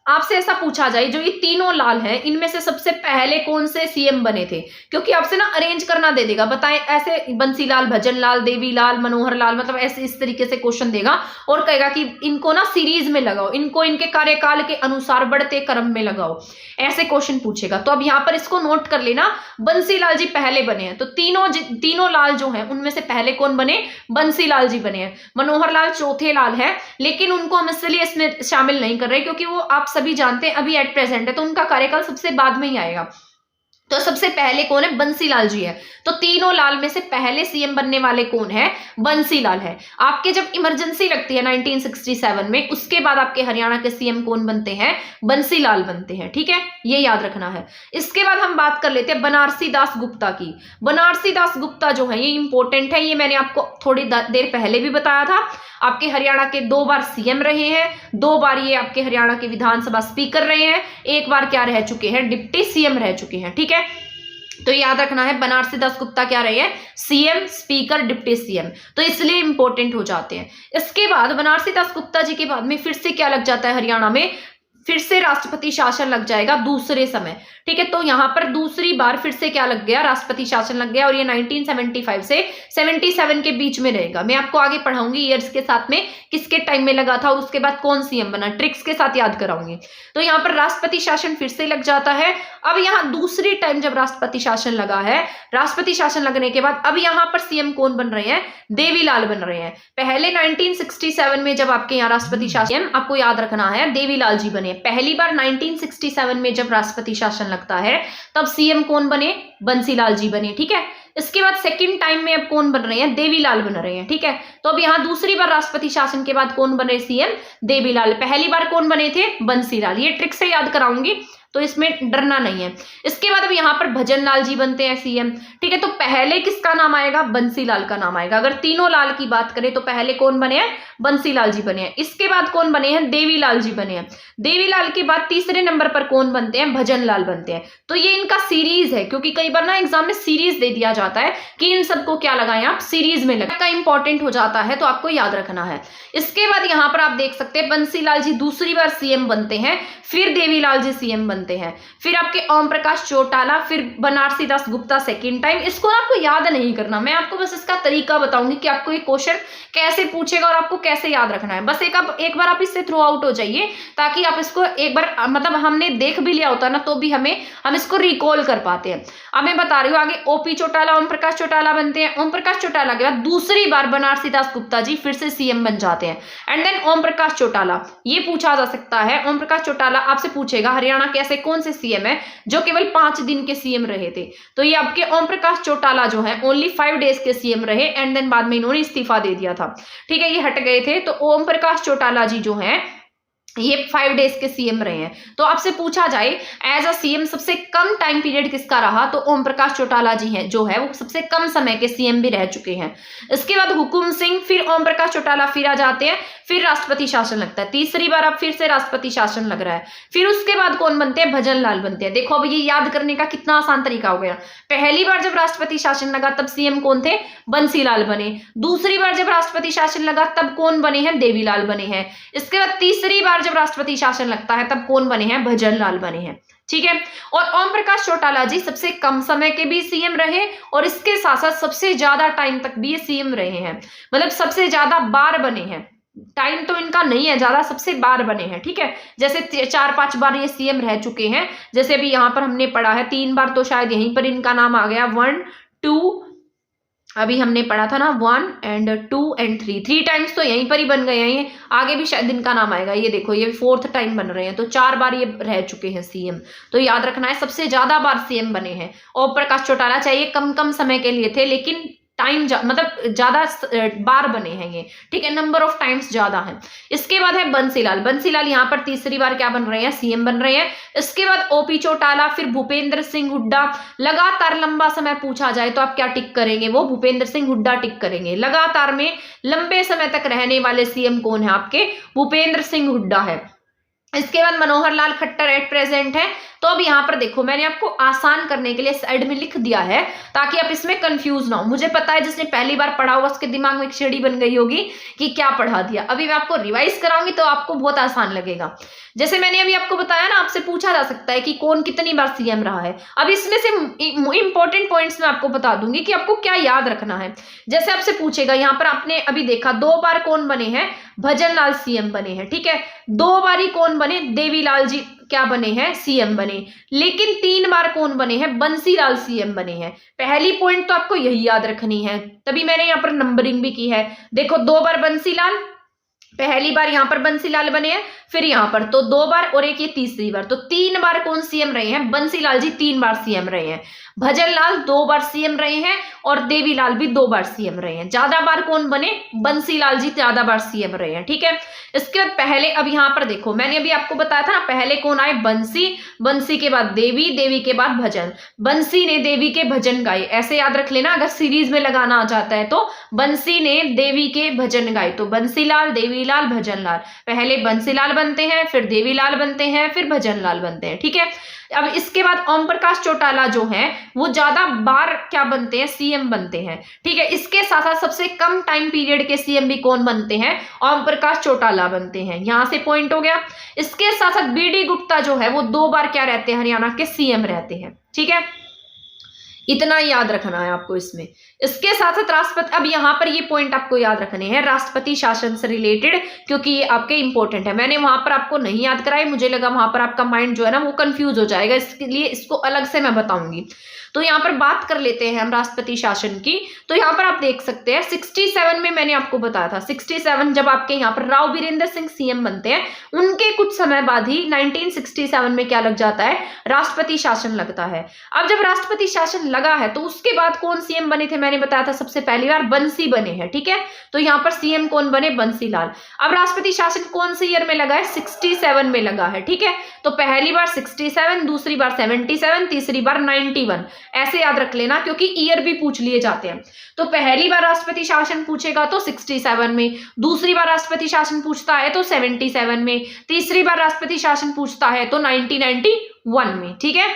आपसे ऐसा पूछा जाए जो ये तीनों लाल हैं इनमें से सबसे पहले कौन से सीएम बने थे, क्योंकि आपसे ना अरेंज करना दे देगा, बताएं ऐसे बंसीलाल, भजनलाल, देवीलाल, मनोहर लाल, मतलब ऐसे इस तरीके से क्वेश्चन देगा और कहेगा कि इनको ना सीरीज में लगाओ, इनको इनके कार्यकाल के अनुसार बढ़ते क्रम में लगाओ, ऐसे क्वेश्चन पूछेगा। तो अब यहाँ पर इसको नोट कर लेना, बंसीलाल जी पहले बने हैं। तो तीनों लाल जो हैं उनमें से पहले कौन बने, बंसीलाल जी बने हैं। मनोहर लाल चौथे लाल है, लेकिन उनको हम इसलिए इसमें शामिल नहीं कर रहे क्योंकि वो आप सभी जानते हैं अभी एट प्रेजेंट है, तो उनका कार्यकाल सबसे बाद में ही आएगा। तो सबसे पहले कौन है, बंसीलाल जी है। तो तीनों लाल में से पहले सीएम बनने वाले कौन है, बंसीलाल है। आपके जब इमरजेंसी लगती है 1967 में, उसके बाद आपके हरियाणा के सीएम कौन बनते हैं, बंसीलाल बनते हैं। ठीक है, ये याद रखना है। इसके बाद हम बात कर लेते हैं बनारसी दास गुप्ता की। बनारसी दास गुप्ता जो है ये इंपॉर्टेंट है, ये मैंने आपको थोड़ी देर पहले भी बताया था। आपके हरियाणा के 2 बार सीएम रहे हैं, 2 बार ये आपके हरियाणा के विधानसभा स्पीकर रहे हैं, 1 बार क्या रह चुके हैं, डिप्टी सीएम रह चुके हैं। ठीक है, तो याद रखना है बनारसी दास गुप्ता क्या रहे हैं, सीएम, स्पीकर, डिप्टी सीएम, तो इसलिए इंपॉर्टेंट हो जाते हैं। इसके बाद बनारसी दास गुप्ता जी के बाद में फिर से क्या लग जाता है, हरियाणा में फिर से राष्ट्रपति शासन लग जाएगा दूसरे समय। ठीक है, तो यहां पर दूसरी बार फिर से क्या लग गया, राष्ट्रपति शासन लग गया, और ये 1975 से 77 के बीच में रहेगा। मैं आपको आगे पढ़ाऊंगी ईयर्स के साथ में किसके टाइम में लगा था और उसके बाद कौन सीएम बना, ट्रिक्स के साथ याद कराऊंगी। तो यहाँ पर राष्ट्रपति शासन फिर से लग जाता है। अब यहाँ दूसरी टाइम जब राष्ट्रपति शासन लगा है, राष्ट्रपति शासन लगने के बाद अब यहाँ पर सीएम कौन बन रहे हैं, देवीलाल बन रहे हैं। पहले 1967 में जब आपके यहाँ राष्ट्रपति शासन, आपको याद रखना है, देवीलाल जी बने। पहली बार 1967 में जब राष्ट्रपति शासन लगता है तब सीएम कौन बने, बंसीलाल जी बने। ठीक है, इसके बाद सेकंड टाइम में अब कौन बन रहे हैं, देवीलाल बन रहे हैं। ठीक है, तो अब यहाँ दूसरी बार राष्ट्रपति शासन के बाद कौन बने सीएम, देवीलाल। पहली बार कौन बने थे, बंसीलाल। ये ट्रिक से याद कराऊंगी तो इसमें डरना नहीं है। इसके बाद अब यहाँ पर भजनलाल जी बनते हैं सीएम। ठीक है, तो पहले किसका नाम आएगा, बंसीलाल का नाम आएगा। अगर तीनों लाल की बात करें तो पहले कौन बने हैं, बंसीलाल जी बने हैं। इसके बाद कौन बने हैं, देवीलाल जी बने हैं। देवीलाल के बाद तीसरे नंबर पर कौन बनते हैं, भजनलाल बनते हैं। तो ये इनका सीरीज है, क्योंकि कई बार ना एग्जाम में सीरीज दे दिया जाता है कि इन सबको क्या लगाएं आप, सीरीज में लगाएं, का इंपॉर्टेंट हो जाता है, तो आपको याद रखना है। इसके बाद यहाँ पर आप देख सकते हैं बंसीलाल जी दूसरी बार सीएम बनते हैं, फिर देवीलाल जी सीएम बनते हैं। बनते हैं, फिर आपके ओम प्रकाश चौटाला, फिर बनारसी दास गुप्ता सेकेंड टाइम। इसको आपको याद नहीं करना, मैं आपको बस इसका तरीका बताऊंगी कि आपको ये क्वेश्चन कैसे पूछेगा और आपको कैसे याद रखना है। बस एक बार आप इससे थ्रू आउट हो जाइए, ताकि आप इसको एक बार मतलब हमने देख भी लिया होता ना तो भी हम इसको रिकॉल कर पाते हैं। अब मैं बता रही हूँ आगे, ओपी चौटाला, ओम प्रकाश चौटाला बनते हैं। ओम प्रकाश चौटाला के बाद दूसरी बार बनारसी दास गुप्ता जी फिर से सीएम बन जाते हैं, एंड देन ओम प्रकाश चौटाला। ये पूछा जा सकता है, ओम प्रकाश चौटाला आपसे पूछेगा हरियाणा के ऐसे कौन से सीएम है जो केवल 5 दिन के सीएम रहे थे। तो ये आपके ओम प्रकाश चौटाला जो है ओनली 5 डेज के सीएम रहे, एंड देन बाद में इन्होंने इस्तीफा दे दिया था। ठीक है, ये हट गए थे। तो ओम प्रकाश चौटाला जी जो है ये 5 डेज के सीएम रहे हैं। तो आपसे पूछा जाए एज अ सीएम सबसे कम टाइम पीरियड किसका रहा, तो ओम प्रकाश चौटाला जी हैं जो है वो सबसे कम समय के सीएम भी रह चुके हैं। इसके बाद हुकुम सिंह, फिर ओम प्रकाश चौटाला फिर आ जाते हैं, फिर राष्ट्रपति शासन लगता है। तीसरी बार अब फिर से राष्ट्रपति शासन लग रहा है। फिर उसके बाद कौन बनते हैं, भजन लाल बनते हैं। देखो अब ये याद करने का कितना आसान तरीका हो गया। पहली बार जब राष्ट्रपति शासन लगा तब सीएम कौन थे, बंसी लाल बने। दूसरी बार जब राष्ट्रपति शासन लगा तब कौन बने हैं, देवीलाल बने हैं। इसके बाद तीसरी बार जब राष्ट्रपति शासन लगता है तब कौन बने हैं, भजन लाल बने हैं। ठीक है, और ओम प्रकाश चौटाला जी सबसे कम समय के भी सीएम रहे और इसके साथ साथ सबसे ज्यादा टाइम तक भी ये सीएम रहे हैं, मतलब सबसे ज्यादा बार बने हैं। टाइम तो इनका नहीं है ज्यादा, सबसे बार बने हैं। ठीक है, जैसे 4-5 बार ये सीएम रह चुके हैं, जैसे अभी यहाँ पर हमने पढ़ा है 3 बार, तो शायद यहीं पर इनका नाम आ गया 1, 2, अभी हमने पढ़ा था ना 1 and 2 and 3 टाइम्स तो यहीं पर ही बन गए हैं। ये आगे भी शायद इनका नाम आएगा। ये देखो ये 4th टाइम बन रहे हैं, तो 4 बार ये रह चुके हैं सीएम। तो याद रखना है सबसे ज्यादा बार सीएम बने हैं ओम प्रकाश चौटाला, चाहिए कम कम समय के लिए थे लेकिन टाइम मतलब ज्यादा बार बने हैं ये। ठीक है, नंबर ऑफ टाइम्स ज्यादा है। इसके बाद है बंसीलाल। बंसीलाल यहाँ पर तीसरी बार क्या बन रहे हैं, सीएम बन रहे हैं। इसके बाद ओपी चौटाला, फिर भूपेंद्र सिंह हुड्डा। लगातार लंबा समय पूछा जाए तो आप क्या टिक करेंगे, वो भूपेंद्र सिंह हुड्डा टिक करेंगे। लगातार में लंबे समय तक रहने वाले सीएम कौन है आपके, भूपेंद्र सिंह हुड्डा है। इसके बाद मनोहर लाल खट्टर एट प्रेजेंट है। तो अब यहाँ पर देखो मैंने आपको आसान करने के लिए साइड में लिख दिया है ताकि आप इसमें कंफ्यूज ना हो। मुझे पता है जिसने पहली बार पढ़ा होगा उसके दिमाग में एक सीढ़ी बन गई होगी कि क्या पढ़ा दिया। अभी मैं आपको रिवाइज कराऊंगी तो आपको बहुत आसान लगेगा। जैसे मैंने अभी आपको बताया ना, आपसे पूछा जा सकता है कि कौन कितनी बार सीएम रहा है। अब इसमें से इंपॉर्टेंट पॉइंट्स मैं आपको बता दूंगी कि आपको क्या याद रखना है। जैसे आपसे पूछेगा, यहाँ पर आपने अभी देखा 2 बार कौन बने हैं, भजन लाल सीएम बने हैं। ठीक है, 2 बारी कौन बने, देवीलाल जी क्या बने हैं, सीएम बने। लेकिन 3 बार कौन बने हैं, बंसीलाल सीएम बने हैं। पहली पॉइंट तो आपको यही याद रखनी है, तभी मैंने यहाँ पर नंबरिंग भी की है। देखो 2 बार बंसीलाल, पहली बार यहाँ पर बंसीलाल बने हैं, फिर यहाँ पर तो 2 बार और एक ये तीसरी बार, तो 3 बार कौन सीएम रहे हैं, बंसीलाल जी 3 बार सीएम रहे हैं। भजन लाल 2 बार सीएम रहे हैं और देवीलाल भी 2 बार सीएम रहे हैं। ज्यादा बार कौन बने, बंसीलाल जी ज्यादा बार सीएम रहे हैं। ठीक है, इसके बाद पहले अब यहाँ पर देखो मैंने अभी आपको बताया था ना, पहले कौन आए, बंसी, बंसी के बाद देवी, देवी के बाद भजन। बंसी ने देवी के भजन गाए, ऐसे याद रख लेना अगर सीरीज में लगाना आ जाता है तो। बंसी ने देवी के भजन गाए, तो बंसीलाल, देवीलाल, भजनलाल। पहले बंसीलाल बनते हैं, फिर देवीलाल बनते हैं, फिर भजनलाल बनते हैं। ठीक है, अब इसके बाद ओम प्रकाश चौटाला जो हैं वो ज्यादा बार क्या बनते हैं, सीएम बनते हैं। ठीक है, इसके साथ साथ सबसे कम टाइम पीरियड के सीएम भी कौन बनते हैं, ओम प्रकाश चौटाला बनते हैं। यहां से पॉइंट हो गया। इसके साथ साथ बीडी गुप्ता जो है वो 2 बार क्या रहते हैं, हरियाणा के सीएम रहते हैं। ठीक है, इतना याद रखना है आपको इसमें। इसके साथ साथ राष्ट्रपति, अब यहाँ पर ये पॉइंट आपको याद रखने हैं राष्ट्रपति शासन से रिलेटेड, क्योंकि ये आपके इंपॉर्टेंट है। मैंने वहां पर आपको नहीं याद कराई, मुझे लगा वहां पर आपका माइंड जो है ना वो कंफ्यूज हो जाएगा, इसके लिए इसको अलग से मैं बताऊंगी। तो यहाँ पर बात कर लेते हैं हम राष्ट्रपति शासन की। तो यहाँ पर आप देख सकते हैं 67 में मैंने आपको बताया था, 67 जब आपके यहाँ पर राव बीरेंद्र सिंह सीएम बनते हैं, उनके कुछ समय बाद ही 1967 में क्या लग जाता है, राष्ट्रपति शासन लगता है। अब जब राष्ट्रपति शासन लगा है तो उसके बाद कौन सीएम बने थे, मैंने बताया था सबसे पहली बार बंसी बने हैं। ठीक है, तो यहाँ पर सीएम कौन बने, बंसीलाल। अब राष्ट्रपति शासन कौन से ईयर में लगा है, 67 में लगा है। ठीक है, तो पहली बार 67, दूसरी बार 77, तीसरी बार 91, ऐसे याद रख लेना क्योंकि ईयर भी पूछ लिए जाते हैं। तो पहली बार राष्ट्रपति शासन पूछेगा तो 67 में, दूसरी बार राष्ट्रपति शासन पूछता है तो 77 में, तीसरी बार राष्ट्रपति शासन पूछता है तो 1991 में। ठीक है,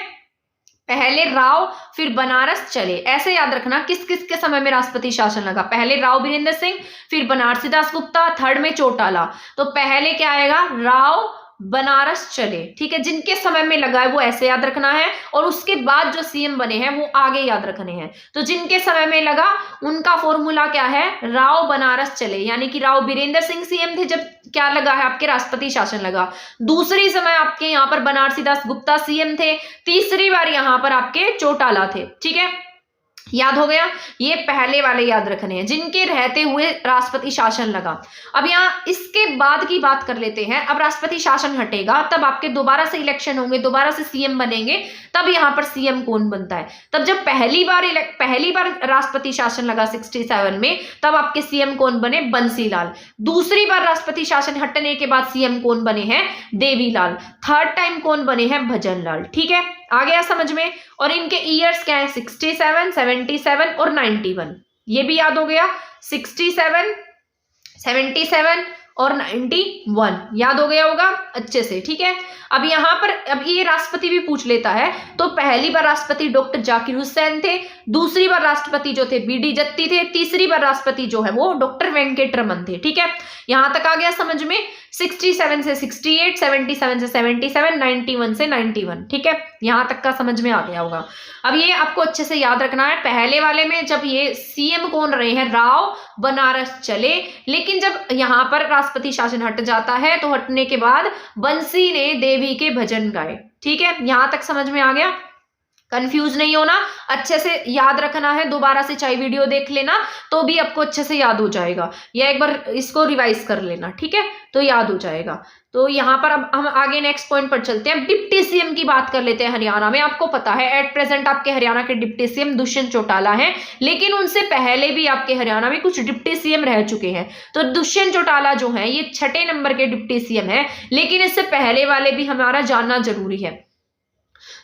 पहले राव फिर बनारस चले, ऐसे याद रखना किस किस के समय में राष्ट्रपति शासन लगा। पहले राव बीरेंद्र सिंह, फिर बनारसी दास गुप्ता, थर्ड में चौटाला। तो पहले क्या आएगा, राव, बनारस चले, ठीक है, जिनके समय में लगा है वो ऐसे याद रखना है, और उसके बाद जो सीएम बने हैं वो आगे याद रखने हैं। तो जिनके समय में लगा उनका फॉर्मूला क्या है, राव बनारस चले, यानी कि राव बीरेंद्र सिंह सीएम थे जब क्या लगा है आपके राष्ट्रपति शासन लगा। दूसरी समय आपके यहाँ पर बनारसी दास गुप्ता सीएम थे। तीसरी बार यहाँ पर आपके चौटाला थे, ठीक है, याद हो गया। ये पहले वाले याद रखने हैं जिनके रहते हुए राष्ट्रपति शासन लगा। अब यहाँ इसके बाद की बात कर लेते हैं। अब राष्ट्रपति शासन हटेगा तब आपके दोबारा से इलेक्शन होंगे, दोबारा से सीएम बनेंगे, तब यहाँ पर सीएम कौन बनता है। तब जब पहली बार राष्ट्रपति शासन लगा 67 में, तब आपके सीएम कौन बने, बंसीलाल। दूसरी बार राष्ट्रपति शासन हटने के बाद सीएम कौन बने हैं, देवीलाल। थर्ड टाइम कौन बने हैं, भजनलाल, ठीक है, आ गया समझ में। और इनके ईयर्स क्या है, 67, 77 और 91, ये भी याद हो गया। 67, 77 और 91 याद हो गया होगा अच्छे से, ठीक है। अब यहाँ पर अब ये राष्ट्रपति भी पूछ लेता है। तो पहली बार राष्ट्रपति डॉक्टर जाकिर हुसैन थे, दूसरी बार राष्ट्रपति जो थे बीडी जत्ती थे, तीसरी बार राष्ट्रपति जो है वो डॉक्टर वेंकटरमन थे, ठीक है। यहां तक आ गया समझ में। 67 से 68, 77 से 77, 91 से 91, ठीक है, यहां तक का समझ में आ गया होगा। अब ये आपको अच्छे से याद रखना है। पहले वाले में जब ये सीएम कौन रहे हैं, राव बनारस चले, लेकिन जब यहाँ पर राष्ट्रपति शासन हट जाता है तो हटने के बाद बंसी ने देवी के भजन गाए, ठीक है, यहां तक समझ में आ गया। कंफ्यूज नहीं होना, अच्छे से याद रखना है। दोबारा से चाहे वीडियो देख लेना तो भी आपको अच्छे से याद हो जाएगा, या एक बार इसको रिवाइज कर लेना, ठीक है, तो याद हो जाएगा। तो यहाँ पर अब हम आगे नेक्स्ट पॉइंट पर चलते हैं। डिप्टी सीएम की बात कर लेते हैं हरियाणा में। आपको पता है एट प्रेजेंट आपके हरियाणा के डिप्टी सीएम दुष्यंत चौटाला हैं, लेकिन उनसे पहले भी आपके हरियाणा में कुछ डिप्टी सीएम रह चुके हैं। तो दुष्यंत चौटाला जो है ये 6ठे नंबर के डिप्टी सीएम है, लेकिन इससे पहले वाले भी हमारा जानना जरूरी है।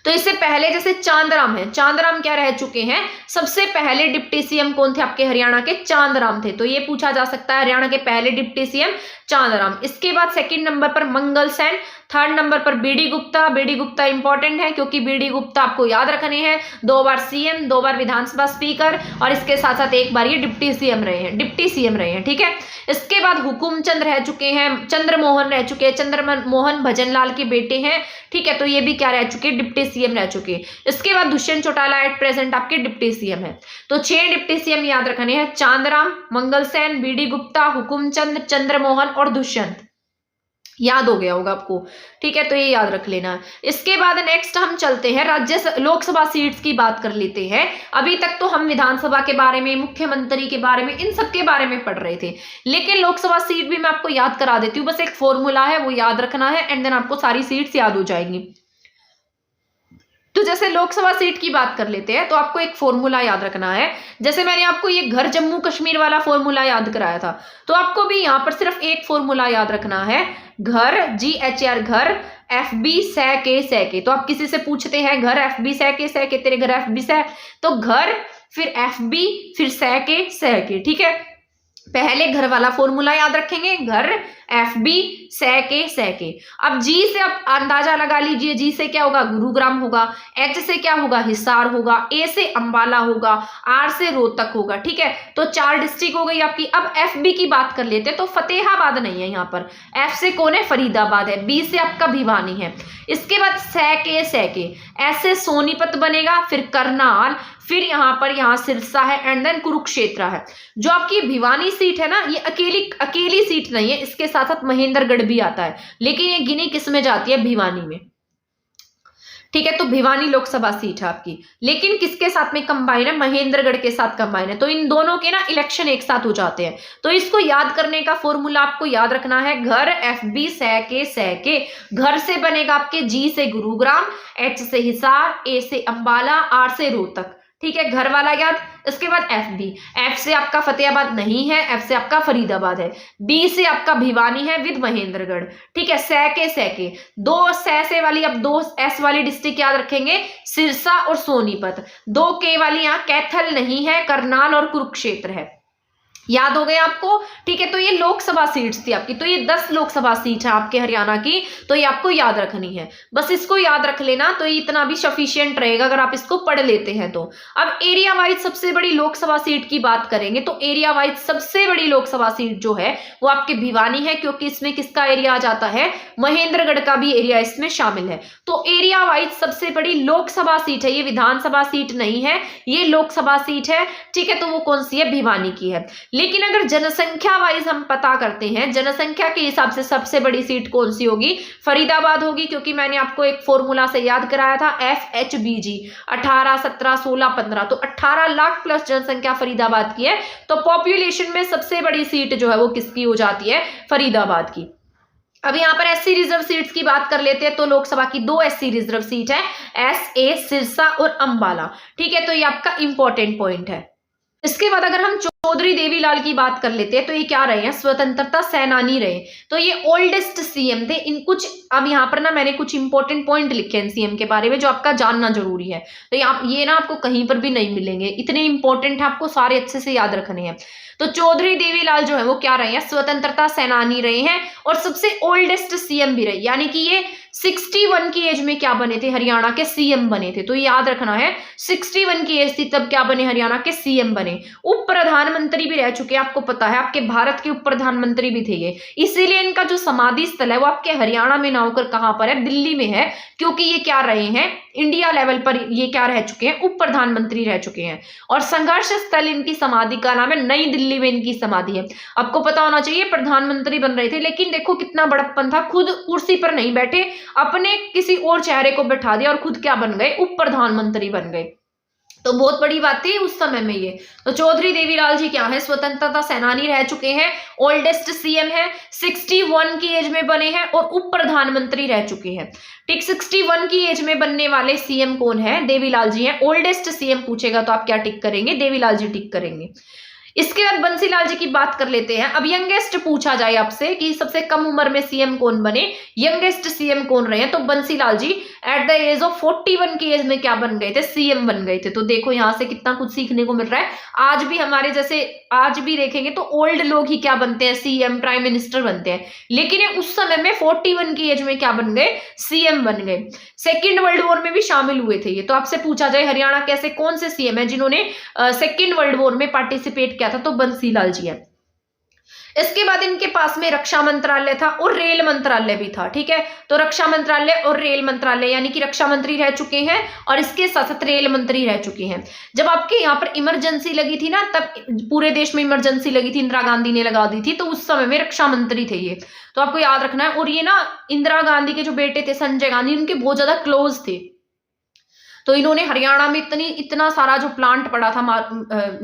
तो इससे पहले जैसे चांदराम है, चांदराम क्या रह चुके हैं, सबसे पहले डिप्टी सीएम कौन थे आपके हरियाणा के, चांदराम थे। तो ये पूछा जा सकता है हरियाणा के पहले डिप्टी सीएम चांदराम। इसके बाद सेकंड नंबर पर मंगल सेन, थर्ड नंबर पर BD Gupta. BD Gupta important है क्योंकि बीडी गुप्ता आपको याद रखने हैं, 2 बार सीएम, 2 बार विधानसभा स्पीकर, और इसके साथ साथ एक बार ये डिप्टी सीएम रहे हैं, ठीक है। इसके बाद हुकुमचंद रह चुके हैं, चंद्रमोहन रह चुके हैं, चंद्रमोहन भजनलाल के बेटे हैं, ठीक है, तो ये भी क्या रह चुके, डिप्टी सीएम रह चुके। इसके बाद दुष्यंत चौटाला एट प्रेजेंट आपके डिप्टी सीएम है। तो 6 डिप्टी सीएम याद रखने हैं, चांदराम, मंगल सेन, बीडी गुप्ता, हुकुमचंद, चंद्रमोहन और दुष्यंत। याद हो गया होगा आपको, ठीक है, तो ये याद रख लेना। इसके बाद नेक्स्ट हम चलते हैं लोकसभा सीट्स की बात कर लेते हैं। अभी तक तो हम विधानसभा के बारे में, मुख्यमंत्री के बारे में, इन सब के बारे में पढ़ रहे थे, लेकिन लोकसभा सीट भी मैं आपको याद करा देती हूँ। बस एक फॉर्मूला है वो याद रखना है, एंड देन आपको सारी सीट्स याद हो जाएंगी। तो जैसे लोकसभा सीट की बात कर लेते हैं तो आपको एक फॉर्मूला याद रखना है। जैसे मैंने आपको ये घर जम्मू कश्मीर वाला फॉर्मूला याद कराया था, तो आपको भी यहाँ पर सिर्फ एक फॉर्मूला याद रखना है, घर, GHR घर, FB सह के। तो आप किसी से पूछते हैं घर FB सह के तेरे घर FB सह, तो घर फिर FB फिर सह के, ठीक है। पहले घर वाला फॉर्मूला याद रखेंगे, घर FB सह के। अब G से आप अंदाजा लगा लीजिए, G से क्या होगा, गुरुग्राम होगा, H से क्या होगा, हिसार होगा, A से अंबाला होगा, R से रोहतक होगा, ठीक है। तो 4 डिस्ट्रिक्ट हो गई आपकी। अब FB की बात कर लेते हैं, तो फतेहाबाद नहीं है यहाँ पर, F से कौन है, फरीदाबाद है, B से आपका भिवानी है। इसके बाद सह के, S से सोनीपत बनेगा, फिर करनाल, फिर यहाँ सिरसा है, एंड देन कुरुक्षेत्र है। जो आपकी भिवानी सीट है ना, ये अकेली सीट नहीं है, इसके साथ साथ महेंद्रगढ़ भी आता है, लेकिन ये गिनी किस में जाती है, भिवानी में, ठीक है। तो भिवानी लोकसभा सीट है आपकी, लेकिन किसके साथ में कंबाइन है, महेंद्रगढ़ के साथ कंबाइन है। तो इन दोनों के ना इलेक्शन एक साथ हो जाते हैं। तो इसको याद करने का फॉर्मूला आपको याद रखना है, घर FB सह के। घर से बनेगा आपके G से गुरुग्राम, H से हिसार, A से अंबाला, R से रोहतक, ठीक है, घर वाला याद। इसके बाद FB, F से आपका फतेहाबाद नहीं है, F से आपका फरीदाबाद है, B से आपका भिवानी है विद महेंद्रगढ़, ठीक है। सह के 2 सह से वाली, अब 2 S वाली डिस्ट्रिक्ट याद रखेंगे, सिरसा और सोनीपत। 2 K वाली यहाँ कैथल नहीं है, करनाल और कुरुक्षेत्र है, याद हो गए आपको? ठीक है, तो ये लोकसभा सीट्स थी आपकी, तो ये 10 लोकसभा सीट है आपके हरियाणा की, तो ये आपको याद रखनी है, बस इसको याद रख लेना, तो ये इतना भी सफिशिएंट रहेगा अगर आप इसको पढ़ लेते हैं तो। अब एरिया वाइज सबसे बड़ी लोकसभा सीट की बात करेंगे, तो एरिया वाइज सबसे बड़ी लोकसभा सीट जो है वो आपके भिवानी है, क्योंकि इसमें किसका एरिया आ जाता है, महेंद्रगढ़ का भी एरिया इसमें शामिल है। तो एरिया वाइज सबसे बड़ी लोकसभा सीट है, ये विधानसभा सीट नहीं है, ये लोकसभा सीट है, ठीक है, तो वो कौन सी है, भिवानी की है। लेकिन अगर जनसंख्या वाइज हम पता करते हैं, जनसंख्या के हिसाब से सबसे बड़ी सीट कौन सी होगी, फरीदाबाद होगी, क्योंकि मैंने आपको एक फॉर्मूला से याद कराया था FHBG 18, 17, 16, 15, तो 18 लाख प्लस जनसंख्या फरीदाबाद की है, तो पॉपुलेशन में सबसे बड़ी सीट जो है वो किसकी हो जाती है, फरीदाबाद की। अब यहाँ पर एससी रिजर्व सीट्स की बात कर लेते हैं, तो लोकसभा की 2 एससी रिजर्व सीट है, SA, सिरसा और अंबाला, ठीक है, तो ये आपका इंपॉर्टेंट पॉइंट है। इसके बाद अगर हम चौधरी देवीलाल की बात कर लेते हैं, तो ये क्या रहे हैं, स्वतंत्रता सेनानी रहे, तो ये ओल्डेस्ट सीएम थे। इन कुछ अब यहाँ पर ना मैंने कुछ इंपॉर्टेंट पॉइंट लिखे हैं सीएम के बारे में जो आपका जानना जरूरी है, तो ये ना आपको कहीं पर भी नहीं मिलेंगे, इतने इंपॉर्टेंट है, आपको सारे अच्छे से याद रखने हैं। तो चौधरी देवीलाल जो है वो क्या रहे हैं, स्वतंत्रता सेनानी रहे हैं और सबसे ओल्डेस्ट सीएम भी रहे, यानी कि ये 61 की एज में क्या बने थे, हरियाणा के सीएम बने थे, तो याद रखना है 61 की एज थी तब क्या बने, हरियाणा के सीएम बने। उप प्रधानमंत्री भी रह चुके हैं, आपको पता है, आपके भारत के उप प्रधानमंत्री भी थे ये, इसीलिए इनका जो समाधि स्थल है वो आपके हरियाणा में ना होकर कहां पर है, दिल्ली में है, क्योंकि ये क्या रहे हैं, इंडिया लेवल पर ये क्या रह चुके हैं, उप प्रधानमंत्री रह चुके हैं। और संघर्ष स्थल इनकी समाधि का नाम है, नई दिल्ली में इनकी समाधि है। आपको पता होना चाहिए प्रधानमंत्री बन रहे थे, लेकिन देखो कितना बड़प्पन था, खुद कुर्सी पर नहीं बैठे, अपने किसी और चेहरे को बैठा दिया और खुद क्या बन गए, उप प्रधानमंत्री बन गए, तो बहुत बड़ी बात थी उस समय में ये। तो चौधरी देवीलाल जी क्या है, स्वतंत्रता सेनानी रह चुके हैं, ओल्डेस्ट सीएम है, 61 की एज में बने हैं और उप प्रधानमंत्री रह चुके हैं, ठीक। 61 की एज में बनने वाले सीएम कौन है, देवीलाल जी हैं। ओल्डेस्ट सीएम पूछेगा तो आप क्या टिक करेंगे, देवीलाल जी टिक करेंगे। इसके बाद बंसीलाल जी की बात कर लेते हैं। अब यंगेस्ट पूछा जाए आपसे कि सबसे कम उम्र में सीएम कौन बने, यंगेस्ट सीएम कौन रहे हैं, तो बंसीलाल जी एट द एज ऑफ 41 की एज में क्या बन गए थे, सीएम बन गए थे। तो देखो यहाँ से कितना कुछ सीखने को मिल रहा है। आज भी हमारे जैसे आज भी देखेंगे तो ओल्ड लोग ही क्या बनते हैं, सीएम प्राइम मिनिस्टर बनते हैं, लेकिन ये उस समय में 41 की एज में क्या बन गए, सीएम बन गए। सेकेंड वर्ल्ड वॉर में भी शामिल हुए थे ये। तो आपसे पूछा जाए हरियाणा के ऐसे कौन से सीएम है जिन्होंने सेकेंड वर्ल्ड वॉर में पार्टिसिपेट किया था, तो बंसीलाल जी है। इसके बाद इनके पास में रक्षा मंत्रालय था और रेल मंत्रालय भी था, ठीक है। तो रक्षा मंत्रालय और रेल मंत्रालय यानी कि रक्षा मंत्री रह चुके हैं और इसके साथ साथ रेल मंत्री रह चुके हैं। जब आपके यहाँ पर इमरजेंसी लगी थी ना, तब पूरे देश में इमरजेंसी लगी थी, इंदिरा गांधी ने लगा दी थी, तो उस समय में रक्षा मंत्री थे ये, तो आपको याद रखना है। और ये ना इंदिरा गांधी के जो बेटे थे संजय गांधी, उनके बहुत ज्यादा क्लोज थे, तो इन्होंने हरियाणा में इतना सारा जो प्लांट पड़ा था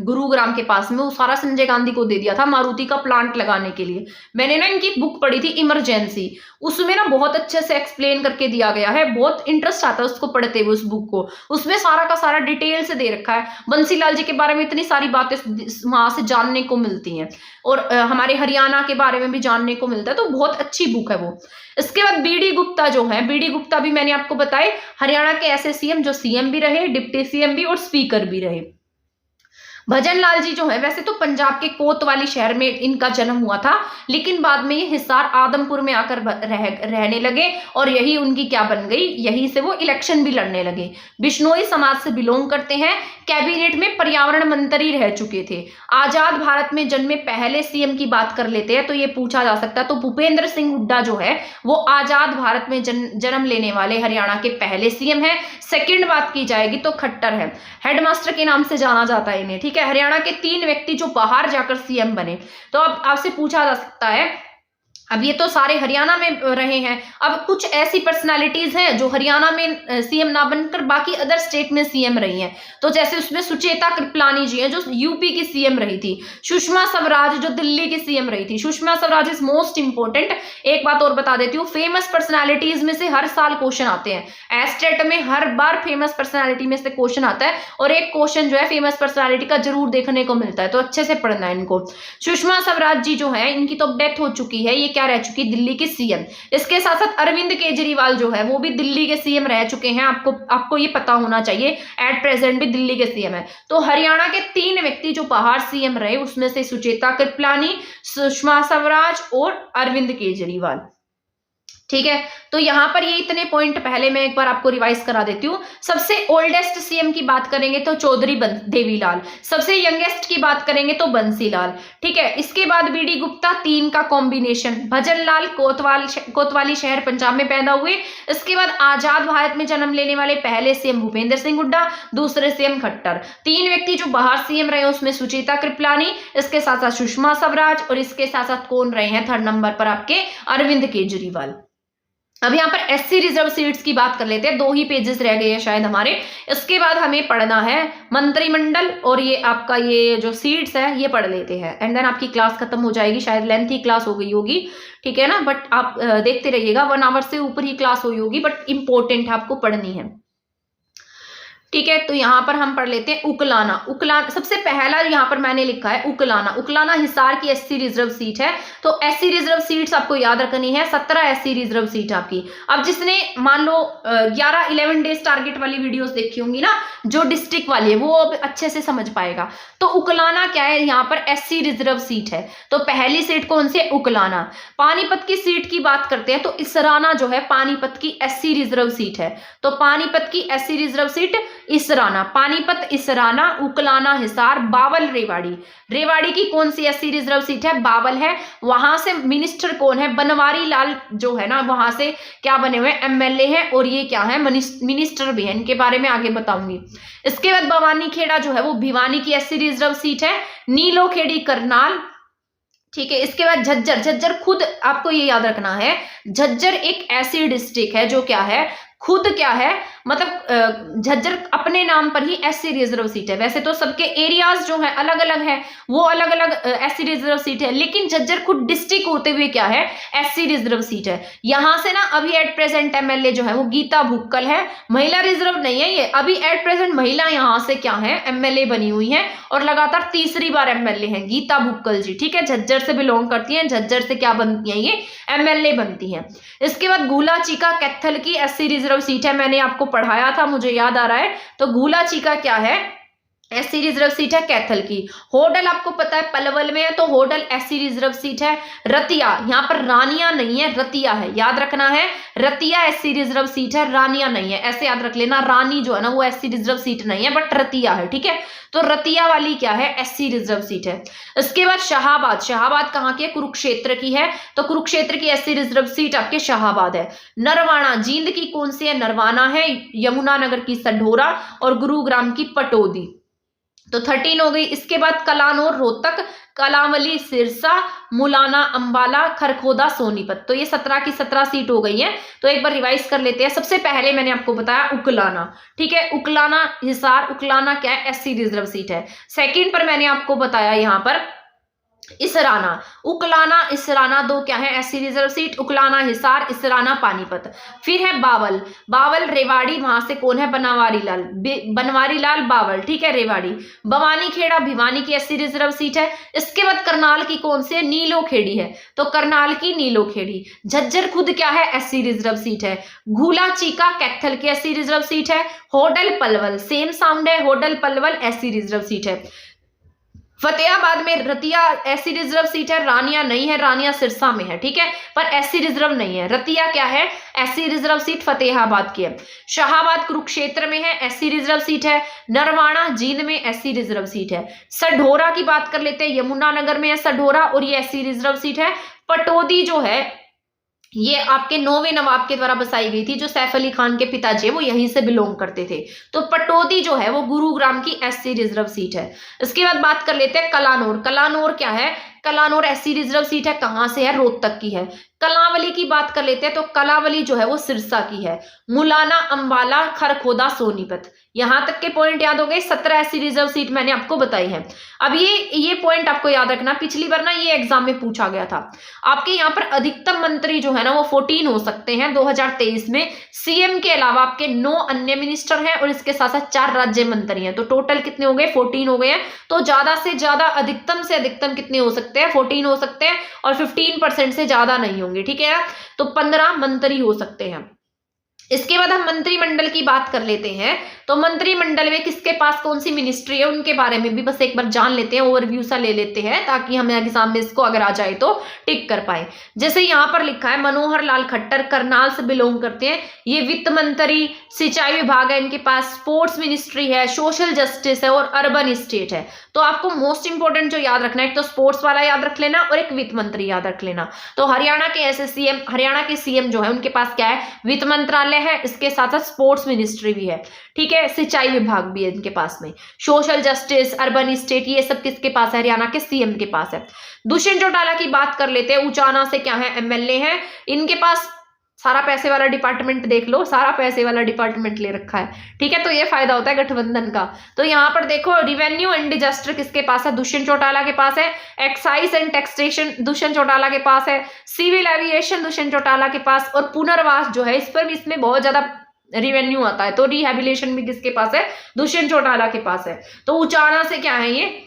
गुरुग्राम के पास में, वो सारा संजय गांधी को दे दिया था मारुति का प्लांट लगाने के लिए। मैंने ना इनकी बुक पढ़ी थी इमरजेंसी, उसमें ना बहुत अच्छे से एक्सप्लेन करके दिया गया है, बहुत इंटरेस्ट आता है उसको पढ़ते हुए, उस बुक को, उसमें सारा का सारा डिटेल से दे रखा है। बंसीलाल जी के बारे में इतनी सारी बातें वहां से जानने को मिलती हैं और हमारे हरियाणा के बारे में भी जानने को मिलता है, तो बहुत अच्छी बुक है वो। इसके बाद बीडी गुप्ता जो है, बीडी गुप्ता भी मैंने आपको बताए हरियाणा के ऐसे सीएम जो सीएम भी रहे, डिप्टी सीएम भी और स्पीकर भी रहे। भजन लाल जी जो है, वैसे तो पंजाब के कोतवाली शहर में इनका जन्म हुआ था, लेकिन बाद में ये हिसार आदमपुर में आकर रहने लगे और यही उनकी क्या बन गई, यहीं से वो इलेक्शन भी लड़ने लगे। बिश्नोई समाज से बिलोंग करते हैं, कैबिनेट में पर्यावरण मंत्री रह चुके थे। आजाद भारत में जन्मे पहले सीएम की बात कर लेते हैं, तो ये पूछा जा सकता है, तो भूपेंद्र सिंह हुड्डा जो है वो आजाद भारत में जन्म लेने वाले हरियाणा के पहले सीएम है। सेकेंड बात की जाएगी तो खट्टर है, हेडमास्टर के नाम से जाना जाता है इन्हें, ठीक है। हरियाणा के 3 व्यक्ति जो बाहर जाकर सीएम बने, तो अब आपसे पूछा जा सकता है, अब ये तो सारे हरियाणा में रहे हैं, अब कुछ ऐसी पर्सनालिटीज हैं जो हरियाणा में सीएम ना बनकर बाकी अदर स्टेट में सीएम रही हैं। तो जैसे उसमें सुचेता कृपलानी जी हैं जो यूपी की सीएम रही थी, सुषमा स्वराज जो दिल्ली की सीएम रही थी। Sushma Swaraj is most important. एक बात और बता देती हूँ, फेमस पर्सनालिटीज में से हर साल क्वेश्चन आते हैं, एस्टेट में हर बार फेमस पर्सनालिटी में से क्वेश्चन आता है और एक क्वेश्चन जो है फेमस पर्सनालिटी का जरूर देखने को मिलता है, तो अच्छे से पढ़ना है इनको। सुषमा स्वराज जी जो है, इनकी तो डेथ हो चुकी है, ये क्या रह चुकी, दिल्ली की सीएम। इसके साथ साथ अरविंद केजरीवाल जो है वो भी दिल्ली के सीएम रह चुके हैं, आपको ये पता होना चाहिए, एट प्रेजेंट भी दिल्ली के सीएम है। तो हरियाणा के 3 व्यक्ति जो बाहर सीएम रहे उसमें से सुचेता कृपलानी, सुषमा स्वराज और अरविंद केजरीवाल। ठीक है, तो यहां पर ये इतने पॉइंट पहले मैं एक बार आपको रिवाइज करा देती हूँ। सबसे ओल्डेस्ट सीएम की बात करेंगे तो चौधरी देवीलाल, सबसे यंगेस्ट की बात करेंगे तो बंसीलाल। ठीक है, इसके बाद बीडी गुप्ता, 3 का कॉम्बिनेशन, भजनलाल कोतवाली शहर पंजाब में पैदा हुए। इसके बाद आजाद भारत में जन्म लेने वाले पहले सीएम भूपेंद्र सिंह हुड्डा, दूसरे सीएम खट्टर। 3 व्यक्ति जो बाहर सीएम रहे उसमें सुचेता कृपलानी, इसके साथ साथ सुषमा स्वराज और इसके साथ साथ कौन रहे हैं थर्ड नंबर पर आपके, अरविंद केजरीवाल। अब यहाँ पर एससी रिजर्व सीट्स की बात कर लेते हैं, 2 ही पेजेस रह गए हैं शायद हमारे। इसके बाद हमें पढ़ना है मंत्रिमंडल और ये आपका ये जो सीट्स है ये पढ़ लेते हैं, एंड देन आपकी क्लास खत्म हो जाएगी। शायद लेंथी क्लास हो गई होगी, ठीक है ना, बट आप देखते रहिएगा, 1 आवर से ऊपर ही क्लास हुई होगी, बट इंपॉर्टेंट है, आपको पढ़नी है। ठीक है, तो यहाँ पर हम पढ़ लेते हैं उकलाना। उकलाना सबसे पहला यहाँ पर मैंने लिखा है उकलाना। उकलाना हिसार की एससी रिजर्व सीट है। तो एससी रिजर्व सीट्स आपको याद रखनी है, 17 एससी रिजर्व सीट आपकी। अब जिसने मान लो 11-11 डेज टारगेट वाली वीडियोस देखी होंगी ना, जो डिस्ट्रिक्ट वाली है वो अब अच्छे से समझ पाएगा। तो उकलाना क्या है, यहाँ पर एससी रिजर्व सीट है। तो पहली सीट कौन सी है, उकलाना। पानीपत की सीट की बात करते हैं तो इसराना जो है पानीपत की एससी रिजर्व सीट है। तो पानीपत की SC reserve seat Israna, Panipat Israna, Uklana Hisar, Bawal Rewari. Rewari की कौन सी एससी रिजर्व सीट है, बावल है। वहां से मिनिस्टर कौन है, बनवारी लाल जो है ना, वहां से क्या बने हुए एमएलए हैं, और ये क्या है मिनिस्टर भी है, इनके बारे में आगे बताऊंगी। इसके बाद भवानी खेड़ा जो है वो भिवानी की एससी रिजर्व सीट है। नीलो खेड़ी करनाल, ठीक है। इसके बाद झज्जर, झज्जर खुद आपको ये याद रखना है, झज्जर एक ऐसी डिस्ट्रिक्ट है जो क्या है, खुद क्या है, मतलब झज्जर अपने नाम पर ही एससी रिजर्व सीट है। वैसे तो सबके एरियाज जो है अलग अलग है, वो अलग अलग एससी रिजर्व सीट है, लेकिन झज्जर खुद डिस्ट्रिक्ट होते हुए क्या है, एससी रिजर्व सीट है। यहां से ना अभी एट प्रेजेंट एमएलए जो है वो गीता भुक्कल है, महिला रिजर्व नहीं है ये, अभी एट प्रेजेंट महिला यहां से क्या है, एमएलए बनी हुई है, और लगातार तीसरी बार एमएलए है गीता भुक्कल जी। ठीक है, झज्जर से बिलोंग करती है, झज्जर से क्या बनती है, ये एमएलए बनती है। इसके बाद गुला चीका कैथल की एससी रिजर्व सीट है, मैंने आपको पढ़ाया था, मुझे याद आ रहा है। तो गुला चीका क्या है, एससी रिजर्व सीट है कैथल की। होडल आपको पता है पलवल में है, तो होडल एससी रिजर्व सीट है। रतिया, यहाँ पर रानिया नहीं है, रतिया है, याद रखना है, रतिया एससी रिजर्व सीट है, रानिया नहीं है, ऐसे याद रख लेना। रानी जो है ना वो एससी रिजर्व सीट नहीं है, बट रतिया है। ठीक है, तो रतिया वाली क्या है, एससी रिजर्व सीट है। इसके बाद शाहाबाद, शाहाबाद कहाँ की है, कुरुक्षेत्र की है, तो कुरुक्षेत्र की एससी रिजर्व सीट आपके शाहाबाद है। नरवाना, जींद की कौन सी है, नरवाना है। यमुनानगर की सढौरा, और गुरुग्राम की पटौदी। तो 13 हो गई। इसके बाद कलानौर रोहतक, कलावली सिरसा, मुलाना अंबाला, खरखोदा सोनीपत। तो ये 17 की 17 सीट हो गई है। तो एक बार रिवाइज कर लेते हैं। सबसे पहले मैंने आपको बताया उकलाना, ठीक है, उकलाना हिसार, उकलाना क्या है, एससी रिजर्व सीट है। सेकंड पर मैंने आपको बताया यहाँ पर इसराना, उकलाना इसराना, 2 क्या है, SC reserve seat, Uklana Hisar, Israna Panipat. फिर है बावल, बावल रेवाड़ी, वहां से कौन है, बनवारी लाल, बनवारी लाल बावल, ठीक है, रेवाड़ी। भवानी खेड़ा भिवानी की एससी रिजर्व सीट है। इसके बाद करनाल की कौन सी है, नीलो खेड़ी है, तो करनाल की नीलो खेड़ी। झज्जर खुद क्या है, एससी रिजर्व सीट है। घूला चीका कैथल की एससी रिजर्व सीट है। होडल पलवल, सेम साउंड है, Hodal Palwal SC reserve seat है। फतेहाबाद में रतिया एससी रिजर्व सीट है, रानिया नहीं है, रानिया सिरसा में है, ठीक है, पर एससी रिजर्व नहीं है। रतिया क्या है, एससी रिजर्व सीट फतेहाबाद की है। शाहाबाद कुरुक्षेत्र में है, एससी रिजर्व सीट है। नरवाना जींद में एससी रिजर्व सीट है। सढौरा की बात कर लेते हैं, यमुनानगर में है सढौरा, और ये एससी रिजर्व सीट है। पटौदी जो है ये आपके 9वें नवाब के द्वारा बसाई गई थी, जो सैफ अली खान के पिताजी वो यहीं से बिलोंग करते थे। तो पटौदी जो है वो गुरुग्राम की एससी रिजर्व सीट है। इसके बाद बात कर लेते हैं कलानौर। कलानौर क्या है, कलानौर एससी रिजर्व सीट है, कहां से है, रोहतक की है। कलावली की बात कर लेते हैं तो कलावली जो है वो सिरसा की है। मुलाना, अंबाला, खरखोदा, सोनीपत, यहां तक के पॉइंट याद हो गए। 17 ऐसी रिजर्व सीट मैंने आपको बताई है। अब ये पॉइंट आपको याद रखना, पिछली बार ना ये एग्जाम में पूछा गया था। आपके यहाँ पर अधिकतम मंत्री जो है ना वो 14 हो सकते हैं 2023 में। सीएम के अलावा आपके 9 अन्य मिनिस्टर हैं और इसके साथ साथ 4 राज्य मंत्री हैं। तो टोटल कितने हो गए? 14 हो गए हैं। तो ज्यादा से ज्यादा अधिकतम से अधिकतम कितने हो सकते हैं? 14 हो सकते हैं और 15% से ज्यादा नहीं होंगे, ठीक है। तो 15 मंत्री हो सकते हैं। इसके बाद हम मंत्रिमंडल की बात कर लेते हैं। तो मंत्रिमंडल में किसके पास कौन सी मिनिस्ट्री है उनके बारे में भी बस एक बार जान लेते हैं, ओवरव्यू सा ले लेते हैं, ताकि हमें एग्जाम में इसको अगर आ जाए तो टिक कर पाए। जैसे यहाँ पर लिखा है मनोहर लाल खट्टर करनाल से बिलोंग करते हैं। ये वित्त मंत्री, सिंचाई विभाग है इनके पास, स्पोर्ट्स मिनिस्ट्री है, सोशल जस्टिस है और अर्बन स्टेट है। तो आपको मोस्ट इंपोर्टेंट जो याद रखना है, एक तो स्पोर्ट्स वाला याद रख लेना और एक वित्त मंत्री याद रख लेना। तो हरियाणा के ऐसे सीएम, हरियाणा के सीएम जो है उनके पास क्या है? वित्त मंत्रालय है, इसके साथ साथ स्पोर्ट्स मिनिस्ट्री भी है, ठीक है। सिंचाई विभाग भी है इनके पास में। सोशल जस्टिस, अर्बन स्टेट, ये सब किसके पास है? हरियाणा के सीएम के पास है। दुष्यंत चौटाला की बात कर लेते हैं। उचाना से क्या है? एमएलए है। इनके पास सारा पैसे वाला डिपार्टमेंट देख लो, सारा पैसे वाला डिपार्टमेंट ले रखा है, ठीक है। तो ये फायदा होता है गठबंधन का। तो यहाँ पर देखो रिवेन्यू एंड डिजास्टर किसके पास है? दुष्यंत चौटाला के पास है। Excise and taxation Dushyant Chautala के पास है। सिविल एविएशन दुष्यंत चौटाला के पास। और पुनर्वास जो है इस पर भी, इसमें बहुत ज्यादा रिवेन्यू आता है। तो रिहेबिलिटेशन भी किसके पास है? दुष्यंत चौटाला के पास है। तो उचाना से क्या है? ये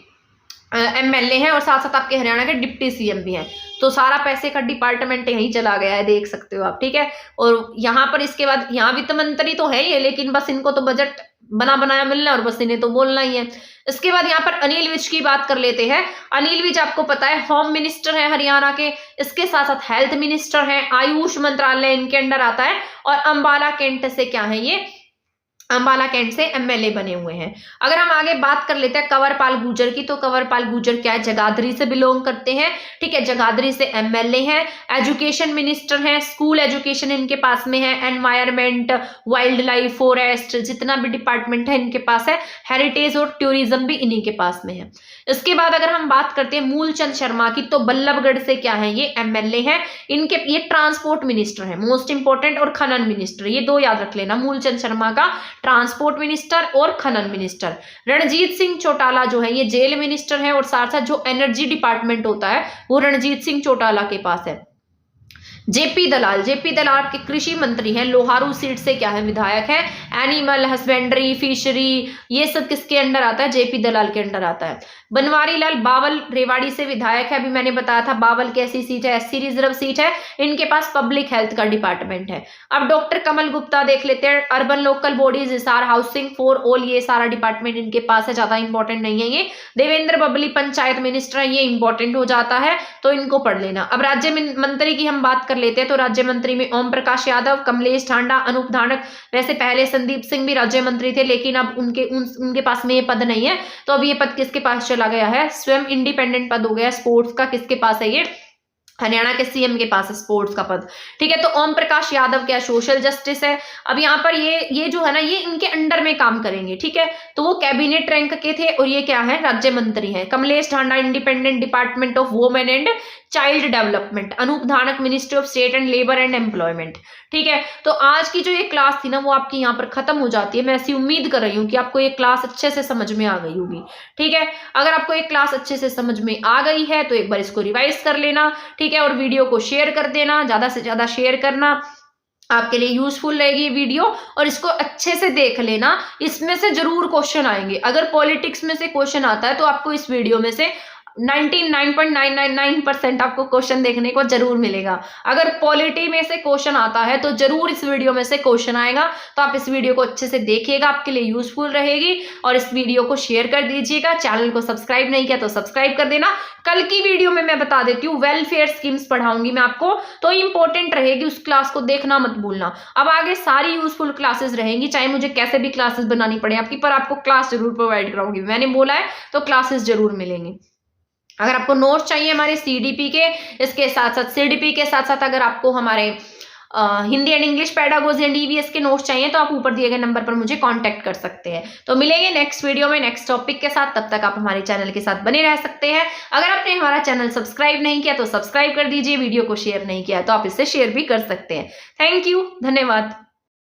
एमएलए हैं और साथ साथ आपके हरियाणा के डिप्टी सीएम भी हैं। तो सारा पैसे का डिपार्टमेंट यहीं चला गया है, देख सकते हो आप, ठीक है। और यहाँ पर इसके बाद यहाँ वित्त मंत्री तो है ही, लेकिन बस इनको तो बजट बना बनाया मिलना और बस इन्हें तो बोलना ही है। इसके बाद यहाँ पर अनिल विज की बात कर लेते हैं। अनिल विज आपको पता है होम मिनिस्टर है हरियाणा के, इसके साथ साथ हेल्थ मिनिस्टर है, आयुष मंत्रालय इनके अंडर आता है। और अंबाला कैंट से क्या है? ये अंबाला कैंट से एमएलए बने हुए हैं। अगर हम आगे बात कर लेते हैं कंवरपाल गुर्जर की, तो कंवरपाल गुर्जर क्या है? जगाधरी से बिलोंग करते हैं, ठीक है। जगाधरी से एमएलए हैं। एजुकेशन मिनिस्टर हैं, स्कूल एजुकेशन इनके पास में है। एनवायरमेंट, वाइल्ड लाइफ, फॉरेस्ट, जितना भी डिपार्टमेंट है इनके पास है। हेरिटेज और टूरिज्म भी इन्हीं के पास में है। इसके बाद अगर हम बात करते हैं मूलचंद शर्मा की, तो बल्लभगढ़ से क्या है? ये एमएलए हैं। इनके ये ट्रांसपोर्ट मिनिस्टर है, मोस्ट इंपोर्टेंट, और खनन मिनिस्टर, ये दो याद रख लेना। मूलचंद शर्मा का ट्रांसपोर्ट मिनिस्टर और खनन मिनिस्टर। रणजीत सिंह चौटाला जो है ये जेल मिनिस्टर है और साथ साथ जो एनर्जी डिपार्टमेंट होता है वो रणजीत सिंह चौटाला के पास है। जेपी दलाल के कृषि मंत्री हैं, लोहारू सीट से क्या है? विधायक है। एनिमल हस्बेंड्री, फिशरी, ये सब किसके अंडर आता है? जेपी दलाल के अंडर आता है। बनवारी लाल बावल रेवाड़ी से विधायक है, अभी मैंने बताया था बावल कैसी सीट है? एससी रिजर्व सीट है। इनके पास पब्लिक हेल्थ का डिपार्टमेंट है। अब डॉक्टर कमल गुप्ता देख लेते हैं। Urban local bodies, Hisar, housing for all, ये सारा डिपार्टमेंट इनके पास है, ज्यादा इंपॉर्टेंट नहीं है ये। देवेंद्र बबली पंचायत मिनिस्टर है, ये इंपॉर्टेंट हो जाता है तो इनको पढ़ लेना। अब राज्य मंत्री की हम बात कर लेते हैं। तो राज्य मंत्री में ओम प्रकाश यादव, कमलेश ठांडा, अनूप धानक। वैसे पहले संदीप सिंह भी राज्य मंत्री थे, लेकिन अब उनके पास में ये पद नहीं है, तो अब ये पद किसके पास चला गया है? स्वयं इंडिपेंडेंट पद हो गया स्पोर्ट्स का। किसके पास है? ये हरियाणा के सीएम के पास है स्पोर्ट्स का पद, ठीक है। तो ओम प्रकाश यादव क्या? सोशल जस्टिस है। अब यहाँ पर ये जो है ना, ये इनके अंडर में काम करेंगे, ठीक है। तो वो कैबिनेट रैंक के थे और ये क्या है? राज्य मंत्री हैं। Kamlesh Dhanda independent, department of women and child development. Anoop Dhanak ministry of state and labour and employment, ठीक है। तो आज की जो ये क्लास थी ना वो आपकी यहाँ पर खत्म हो जाती है। मैं ऐसी उम्मीद कर रही हूँ कि आपको ये क्लास अच्छे से समझ में आ गई होगी, ठीक है। अगर आपको ये क्लास अच्छे से समझ में आ गई है तो एक बार इसको रिवाइज कर लेना, ठीक है। और वीडियो को शेयर कर देना, ज्यादा से ज्यादा शेयर करना, आपके लिए यूजफुल रहेगी वीडियो। और इसको अच्छे से देख लेना, इसमें से जरूर क्वेश्चन आएंगे। अगर पॉलिटिक्स में से क्वेश्चन आता है तो आपको इस वीडियो में से 99.999% आपको क्वेश्चन देखने को जरूर मिलेगा। अगर पॉलिटी में से क्वेश्चन आता है तो जरूर इस वीडियो में से क्वेश्चन आएगा। तो आप इस वीडियो को अच्छे से देखिएगा, आपके लिए यूजफुल रहेगी। और इस वीडियो को शेयर कर दीजिएगा। चैनल को सब्सक्राइब नहीं किया तो सब्सक्राइब कर देना। कल की वीडियो में मैं बता देती हूँ, वेलफेयर स्कीम्स पढ़ाऊंगी मैं आपको, तो इंपॉर्टेंट रहेगी, उस क्लास को देखना मत भूलना। अब आगे सारी यूजफुल क्लासेस रहेंगी, चाहे मुझे कैसे भी क्लासेस बनानी पड़े आपकी, पर आपको क्लास जरूर प्रोवाइड कराऊंगी। मैंने बोला है तो क्लासेस जरूर मिलेंगी। अगर आपको नोट्स चाहिए हमारे सीडीपी के, इसके साथ साथ सीडीपी के साथ साथ अगर आपको हमारे Hindi and English pedagogy and EVS के नोट्स चाहिए तो आप ऊपर दिए गए नंबर पर मुझे कांटेक्ट कर सकते हैं। तो मिलेंगे नेक्स्ट वीडियो में नेक्स्ट टॉपिक के साथ, तब तक आप हमारे चैनल के साथ बने रह सकते हैं। अगर आपने हमारा चैनल सब्सक्राइब नहीं किया तो सब्सक्राइब कर दीजिए, वीडियो को शेयर नहीं किया तो आप इसे शेयर भी कर सकते हैं। थैंक यू, धन्यवाद।